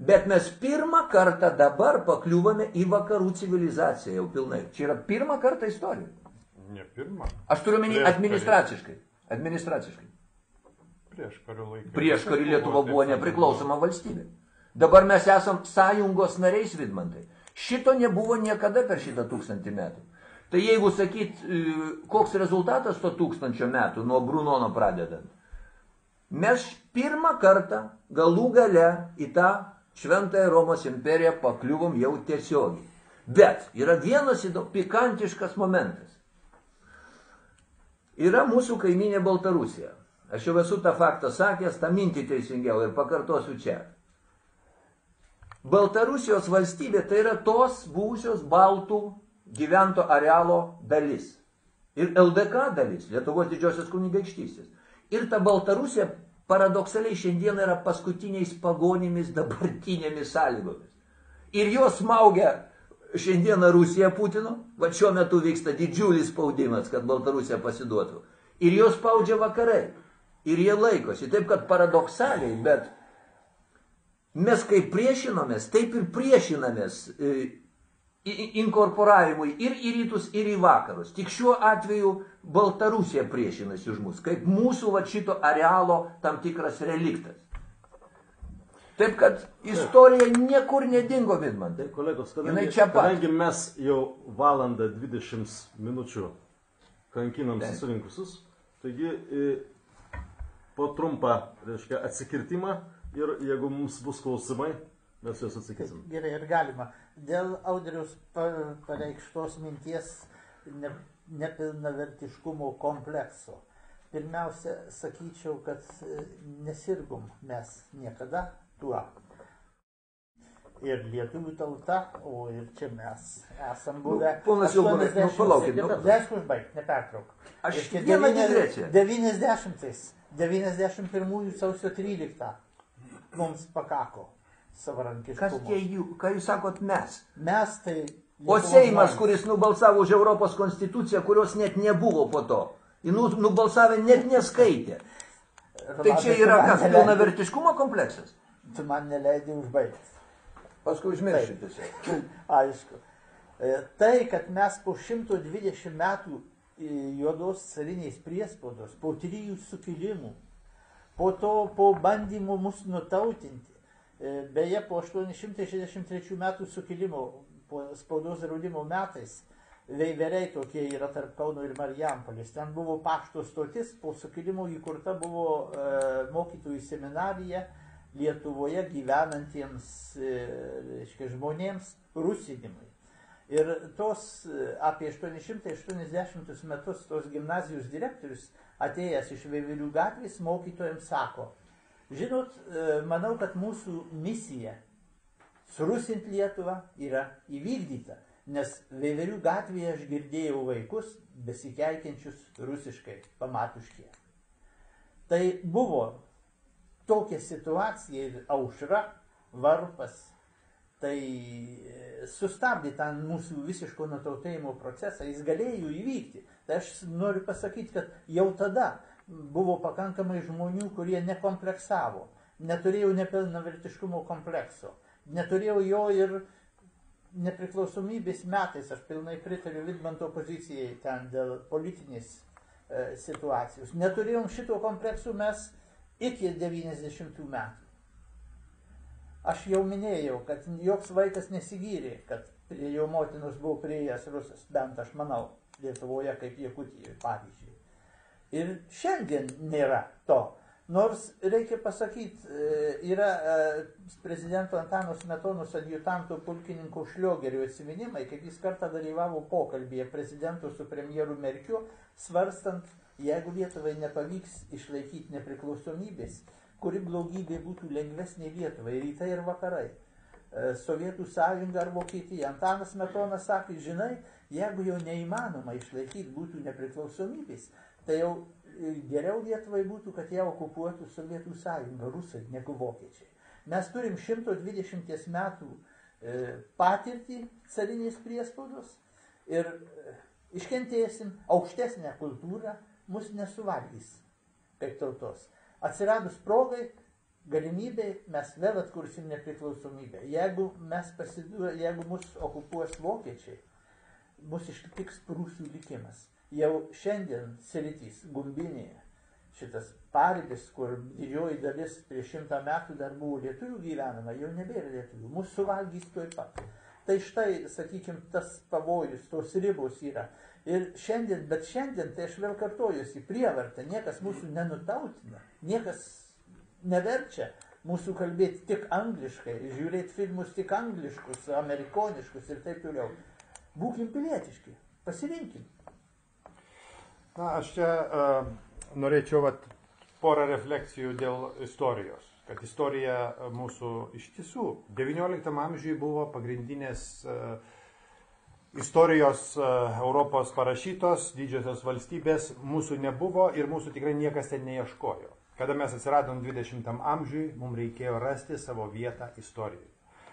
Bet mes pirmą kartą dabar pakliūvame į vakarų civilizaciją jau pilnai. Čia yra pirmą kartą istorija. Ne pirmą. Aš turiu menį administraciškai. Administraciškai. Prieš karį Lietuva buvo nepriklausoma valstybė. Dabar mes esam sąjungos nariais, Vidmantai. Šito nebuvo niekada per šitą 1000 metų. Tai jeigu sakyt, koks rezultatas to 1000 metų, nuo Brunono pradedant, mes pirmą kartą galų gale į tą Šventąją Romos imperiją pakliuvom jau tiesiogiai. Bet yra vienas pikantiškas momentas. Yra mūsų kaiminė Baltarusija. Aš jau esu tą faktą sakęs, tą mintį teisingiau ir pakartosiu čia. Baltarusijos valstybė tai yra tos buvusios baltų gyvento arealo dalis. Ir LDK dalis, Lietuvos didžiosios kunigaikštystės. Ir ta Baltarusija paradoksaliai šiandien yra paskutiniais pagonimis dabartinėmis sąlygomis. Ir jos smaugia šiandieną Rusiją Putino, va šiuo metu vyksta didžiulis spaudimas, kad Baltarusija pasiduotų. Ir jos spaudžia vakarai. Ir jie laikosi. Taip, kad paradoksaliai, bet mes kaip priešinomės, taip ir priešinamės inkorporavimui ir į rytus, ir į vakarus. Tik šiuo atveju Baltarusija priešinasi už mus, kaip mūsų va šito arealo tam tikras reliktas. Taip, kad istorija niekur nedingo, Vidmantai. Tai kolegos, Jinai čia pat. kadangi mes jau valandą 20 minučių kankinam susirinkusius, taigi po trumpą, reiškia, atsikirtimą ir jeigu mums bus klausimai, mes juos atsakysim. Gerai, ir galima. Dėl Audriaus pareikštos minties nepilnavertiškumo komplekso. Pirmiausia, sakyčiau, kad nesirgom mes niekada tuo. Ir lietuvių tauta, o ir čia mes esam buvę. Ponas jau, palaukit. Leisk užbaigti, nepertrauk. Aš vieną digresciją. 91 sausio 13 mums pakako savarankiškumo. Kas tie jų, ką jūs sakot mes? Mes tai... O Seimas, kuris nubalsavo už Europos konstituciją, kurios net nebuvo po to. Nubalsavę net neskaitė. Tai čia yra kas, pilnavertiškumo kompleksas? Tu man neleidai užbaigti. Paskui užmiršiu tiesiog. Aišku. Tai, kad mes po 120 metų juodos cariniais priespaudos, po 3 sukilimų, po to po bandymų mus nutautinti, beje, po 863 metų sukilimo, po spaudos draudimo metais, veiveriai tokie yra tarp Kauno ir Marijampolės. Ten buvo pašto stotis, po sukilimo įkurta buvo mokytojų seminarija Lietuvoje gyvenantiems žmonėms rusinimui. Ir tos apie 880 metus tos gimnazijos direktorius, atėjęs iš Veiverių gatvės, mokytojams sako, žinot, manau, kad mūsų misija surusinti Lietuvą yra įvykdyta. Nes Veiverių gatvėje aš girdėjau vaikus besikeikiančius rusiškai, pamatuškie. Tai buvo tokia situacija ir aušra, varpas, tai sustabdė tą mūsų visiško nutautėjimo procesą, jis galėjo įvykti. Tai aš noriu pasakyti, kad jau tada buvo pakankamai žmonių, kurie nekompleksavo, neturėjo nepilnavertiškumo komplekso, neturėjo jo ir nepriklausomybės metais, aš pilnai pritariu Vidmanto pozicijai ten dėl politinės situacijos. Neturėjom šito komplekso mes iki 90 metų. Aš jau minėjau, kad joks vaikas nesigyrė, kad prie jo motinos buvo prieėjęs rusas, bent aš manau, Lietuvoje kaip Jakutijoje, pavyzdžiui. Ir šiandien nėra to. Nors, reikia pasakyti, yra prezidento Antano Smetonos adjutanto pulkininko Šliogerio atsiminimai, kaip jis kartą dalyvavo pokalbėje prezidento su premjeru Merkiu, svarstant, jeigu Lietuvai nepavyks išlaikyti nepriklausomybės, kuri blogybė būtų lengvesnė Lietuvai, rytai ir vakarai, Sovietų sąjunga ar Vokietija. Antanas Smetonas sakė, žinai, jeigu jau neįmanoma išlaikyti būtų nepriklausomybės, tai jau geriau Lietuvai būtų, kad ją okupuotų Sovietų sąjunga, rusai, negu vokiečiai. Mes turim 120 metų patirtį carinės priespaudos ir iškentėsim aukštesnę kultūrą, mus nesuvalgys kaip tautos. Atsiradus progai, galimybė, mes vėl atkursim nepriklausomybę. Jeigu mus okupuos vokiečiai, mus ištiks prūsų likimas. Jau šiandien Sritys, Gumbinėje, šitas paribis, kur didžioji dalis prieš 100 metų dar buvo lietuvių gyvenama, jau nebėra lietuvių, mūsų suvalgys tuoj pat. Tai štai, sakykime, tas pavojus, tos ribos yra. Ir šiandien, bet šiandien, tai aš vėl kartojuosi, prievarta, niekas mūsų nenutautina, niekas neverčia mūsų kalbėti tik angliškai, žiūrėti filmus tik angliškus, amerikoniškus ir taip toliau. Būkim pilietiški, pasirinkim. Na, aš čia norėčiau porą refleksijų dėl istorijos. Kad istorija mūsų iš tiesų 19 amžiuje buvo pagrindinės istorijos Europos parašytos, didžiosios valstybės, mūsų nebuvo ir mūsų tikrai niekas ten neieškojo. Kada mes atsiradom 20 amžiui, mums reikėjo rasti savo vietą istorijoje.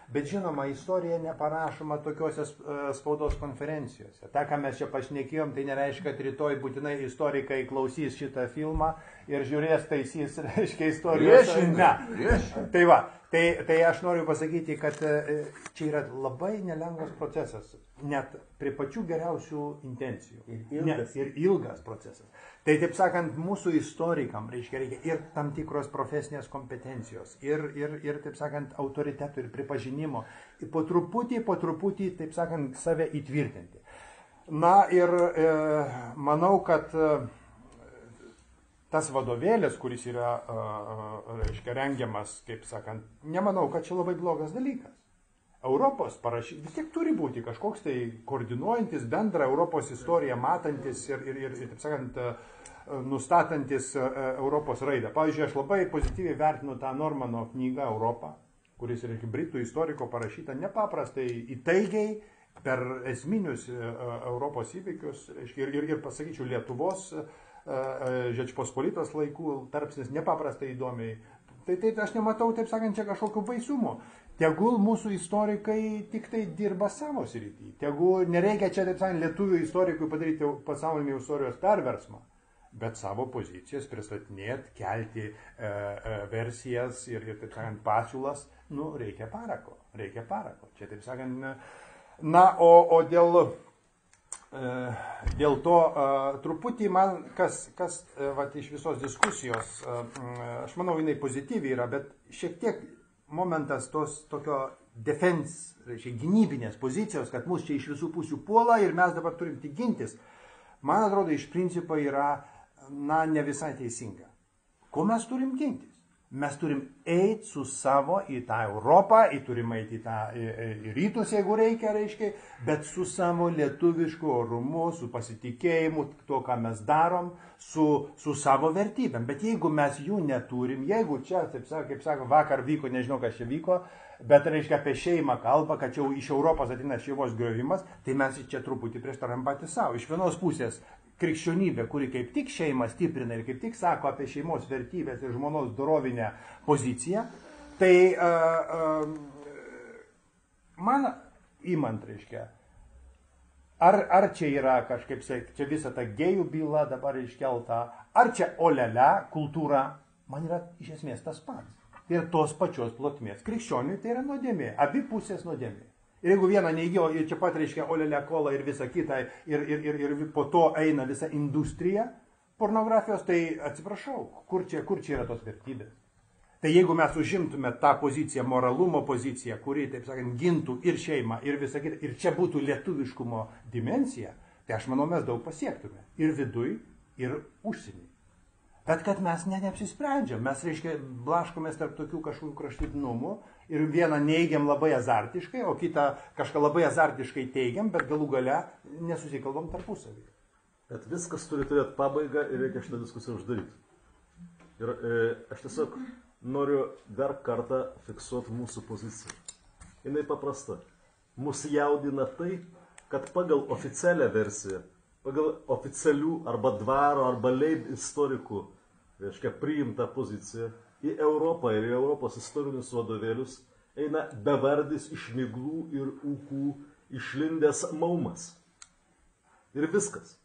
Bet žinoma, istorija neparašoma tokiuose spaudos konferencijose. Ta, ką mes čia pašnekėjom, tai nereiškia, kad rytoj būtinai istorikai klausys šitą filmą ir žiūrės, taisys, reiškia, istorijos. Ne. Tai va, Tai aš noriu pasakyti, kad čia yra labai nelengvas procesas, net prie pačių geriausių intencijų. Ir ilgas procesas. Tai taip sakant, mūsų istorikam reikia ir tam tikros profesinės kompetencijos, ir taip sakant, autoritetų ir pripažinimo. Ir po truputį, taip sakant, save įtvirtinti. Na ir manau, kad tas vadovėlis, kuris yra, reiškia, rengiamas, kaip sakant, nemanau, kad čia labai blogas dalykas. Europos parašyti, vis tiek turi būti kažkoks tai koordinuojantis bendrą Europos istoriją, matantis ir taip sakant, nustatantis Europos raidą. Pavyzdžiui, aš labai pozityviai vertinu tą Normano knygą Europą, kuris yra britų istoriko parašyta nepaprastai įtaigiai per esminius Europos įvykius, reiškia, ir pasakyčiau, Lietuvos Žečpospolitos laikų tarpsnis nepaprastai įdomiai. Tai aš nematau, taip sakant, čia kažkokio baisumo. Tegul mūsų istorikai tik tai dirba savo srity. Tegul nereikia čia, taip sakant, lietuvių istorikui padaryti pasaulinį istorijos perversmą, bet savo pozicijas pristatinėti, kelti versijas ir taip sakant, pasiūlas, reikia parako. Čia, taip sakant, o dėl to truputį man, kas iš visos diskusijos, aš manau, jinai pozityviai yra, bet šiek tiek momentas tos tokio defense, reiškia, gynybinės pozicijos, kad mus čia iš visų pusių puola ir mes dabar turim tik gintis, man atrodo, iš principo yra, ne visai teisinga. Ko mes turim gintis? Mes turim eiti su savo į tą Europą, turim eiti į tą į rytus, jeigu reikia, bet su savo lietuvišku orumu, su pasitikėjimu, to, ką mes darom, su savo vertybėm. Bet jeigu mes jų neturim, jeigu čia, kaip sako, vakar vyko, nežinau, kas čia vyko, bet reiškia apie šeimą kalba, kad čia iš Europos ateina šeimos griovimas, tai mes čia truputį prieštaram patys savo. Iš vienos pusės krikščionybė, kuri kaip tik šeimą stiprina ir kaip tik sako apie šeimos vertybės ir žmonos dorovinę poziciją, tai man įmant, reiškia, ar čia yra kažkaip, čia visa ta gėjų byla dabar iškelta, ar čia olele kultūra, man yra iš esmės tas pats. Ir tos pačios plotmės. Krikščioniui tai yra nuodėmė, abi pusės nuodėmė. Ir jeigu vieną neigio, ir čia pat reiškia olelė kola ir visa kita, ir po to eina visa industrija pornografijos, tai atsiprašau, kur čia yra tos vertybės? Tai jeigu mes užimtume tą poziciją, moralumo poziciją, kuri, taip sakant, gintų ir šeimą, ir visa kita, ir čia būtų lietuviškumo dimensija, tai aš manau, mes daug pasiektume. Ir viduj, ir užsienį. Bet kad mes neapsisprendžiam, mes, reiškia, blaškomės tarp tokių kažkokių kraštutinumų ir vieną neigiam labai azartiškai, o kitą kažką labai azartiškai teigiam, bet galų gale nesusikalbam tarpusavį. Bet viskas turi turėti pabaigą ir reikia šitą diskusiją uždaryti. Ir aš tiesiog noriu dar kartą fiksuoti mūsų poziciją. Jinai paprasta. Mūsų jaudina tai, kad pagal oficialią versiją, pagal oficialių arba dvaro arba leib istorikų, reiškia, priimta pozicija, į Europą ir į Europos istorinius vadovėlius eina bevardis iš miglų ir ūkų išlindęs maumas. Ir viskas.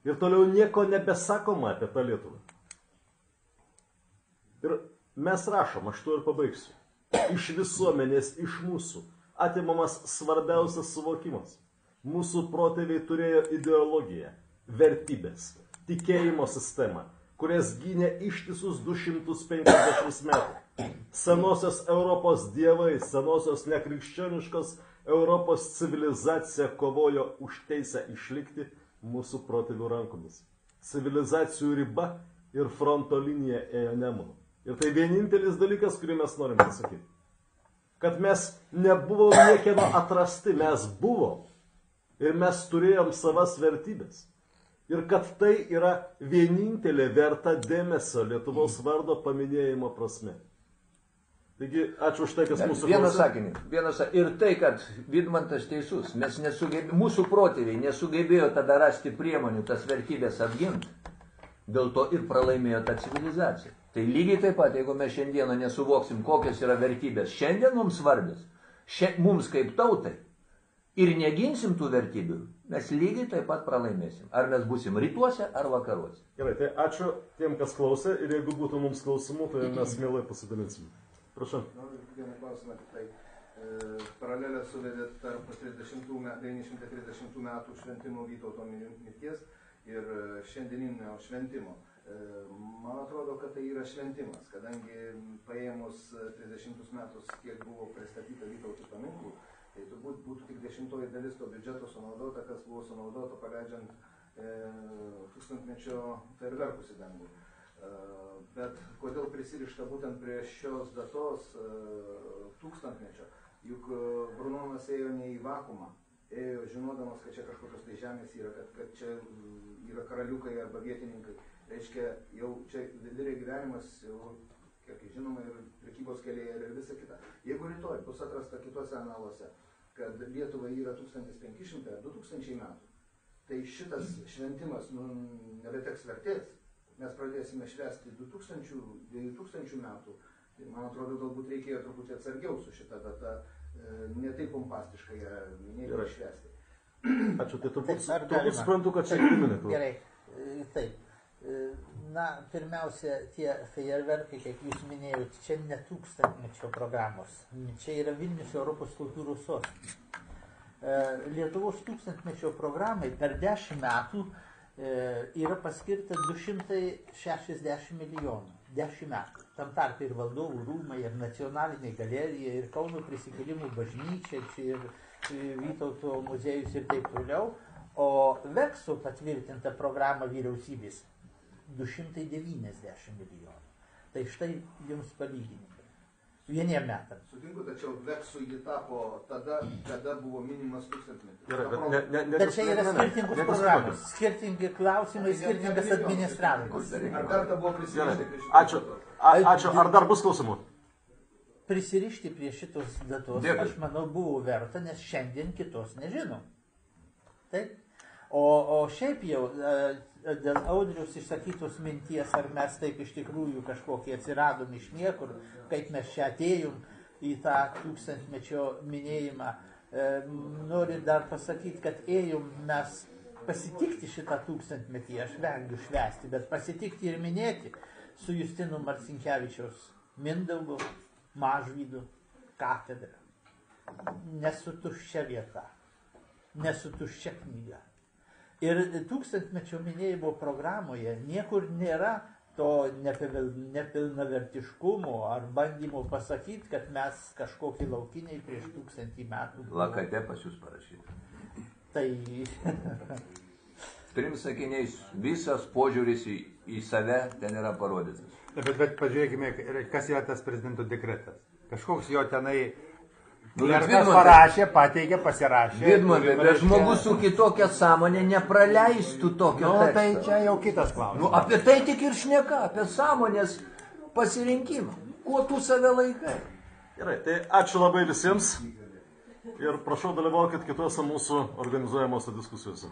Ir toliau nieko nebesakoma apie tą Lietuvą. Ir mes rašom, aš to ir pabaigsiu, iš visuomenės, iš mūsų, atimamas svarbiausias suvokimas. Mūsų protėviai turėjo ideologiją, vertybės, tikėjimo sistemą, kurias gynė ištisus 250 metų. Senosios Europos dievai, senosios nekrikščioniškos Europos civilizacija kovojo už teisę išlikti mūsų protėvių rankomis. Civilizacijų riba ir fronto linija ėjo Nemunu. Ir tai vienintelis dalykas, kurį mes norim pasakyti. Kad mes nebuvom niekieno atrasti, mes buvom. Ir mes turėjom savas vertybės. Ir kad tai yra vienintelė verta dėmesio Lietuvos vardo paminėjimo prasme. Taigi, ačiū už tai, kas mūsų Vienas ir tai, kad Vidmantas teisus, mūsų protėviai nesugebėjo tada rasti priemonių tas vertybės apginti, dėl to ir pralaimėjo tą civilizaciją. Tai lygiai taip pat, jeigu mes šiandieną nesuvoksim, kokios yra vertybės šiandien mums svarbios, mums kaip tautai, ir neginsim tų vertybių, mes lygiai taip pat pralaimėsim. Ar mes būsim rytuose ar vakaruose. Gerai, tai ačiū tiem, kas klausė, ir jeigu būtų mums klausimų, tai mes mielai pasidalinsim. Prašau. Vieną klausimą tik tai. Paralelę suvedėt tarp 930 metų šventimo Vytauto mirties ir šiandieninio šventimo. Man atrodo, kad tai yra šventimas, kadangi paėmus 30 metus, kiek buvo pristatyta Vytautų paminklų, tai turbūt būtų tik 10 dalis to biudžeto sunaudota, kas buvo sunaudota paleidžiant tūkstantmečio fejerverkus į dangų. Bet kodėl prisirišta būtent prie šios datos tūkstantmečio? Juk Brunonas ėjo ne į vakumą, ėjo žinodamas, kad čia kažkokios tai žemės yra, kad čia yra karaliukai arba vietininkai. Reiškia, jau čia vidurė gyvenimas, jau, kiek žinoma, ir prekybos keliai ir visa kita. Jeigu rytoj bus atrasta kitose analuose, kad Lietuvai yra 1500 ar 2000 metų, tai šitas šventimas nebeteks vertės. Mes pradėsime švęsti 2000 metų. Tai, man atrodo, galbūt reikėjo truputį atsargiau su šita data, ne taip pompastiškai ją minėti ir švęsti. Ačiū, tai turbūt suprantu, kad čia 2 minutės. Gerai, taip. Na, pirmiausia, tie fejerverkai, kaip jūs minėjote, čia ne tūkstantmečio programos. Čia yra Vilnius Europos kultūros sostinė. Lietuvos tūkstantmečio programai per 10 metų yra paskirta 260 milijonų. 10 metų. Tam tarp ir valdovų rūmai, ir nacionalinė galerija, ir Kauno prisikėlimų bažnyčia, čia ir Vytauto muziejus ir taip toliau. O Vekso patvirtinta programa vyriausybės 290 milijonų. Tai štai jums palyginimai. Vieniem metam. Sutinku, tačiau Veksui jį tapo tada, kada buvo minimas tūkstantmetis. Bet čia yra skirtingos programos, skirtingi klausimai, skirtingas administravimas. Ar kartą buvo prisirišti prie šitos? Ačiū. Ar dar bus klausimų? Prisirišti prie šitos datos, aš manau, buvo verta, nes šiandien kitos nežinom. Taip? O šiaip jau, dėl Audriaus išsakytos minties, ar mes taip iš tikrųjų kažkokie atsiradom iš niekur, kaip mes čia atėjom į tą tūkstantmečio minėjimą, noriu dar pasakyti, kad ėjom mes pasitikti šitą tūkstantmetį, aš vengiu švęsti, bet pasitikti ir minėti su Justinu Marcinkevičiaus Mindaugo Mažvydu katedra. Nesu tuščia vieta, nesu tuščia knyga. Ir tūkstantmečio minėjimo programoje niekur nėra to nepilnavertiškumo ar bandymo pasakyti, kad mes kažkokie laukiniai prieš 1000 metų. Lakate pas jūs parašyti. Tai... 3 sakiniais visas požiūris į save ten yra parodytas. Bet pažiūrėkime, kas yra tas prezidento dekretas. Kažkoks jo tenai... Vidmantai parašė, pateikė, pasirašė. Vidmantai, bet žmogus su kitokia sąmonė nepraleistų tokio teksto. Tai čia jau kitas klausimas. Apie tai tik ir šneka, apie sąmonės pasirinkimą. Kuo tu save laikai? Gerai, tai ačiū labai visiems ir prašau dalyvaukit kitose mūsų organizuojamose diskusijose.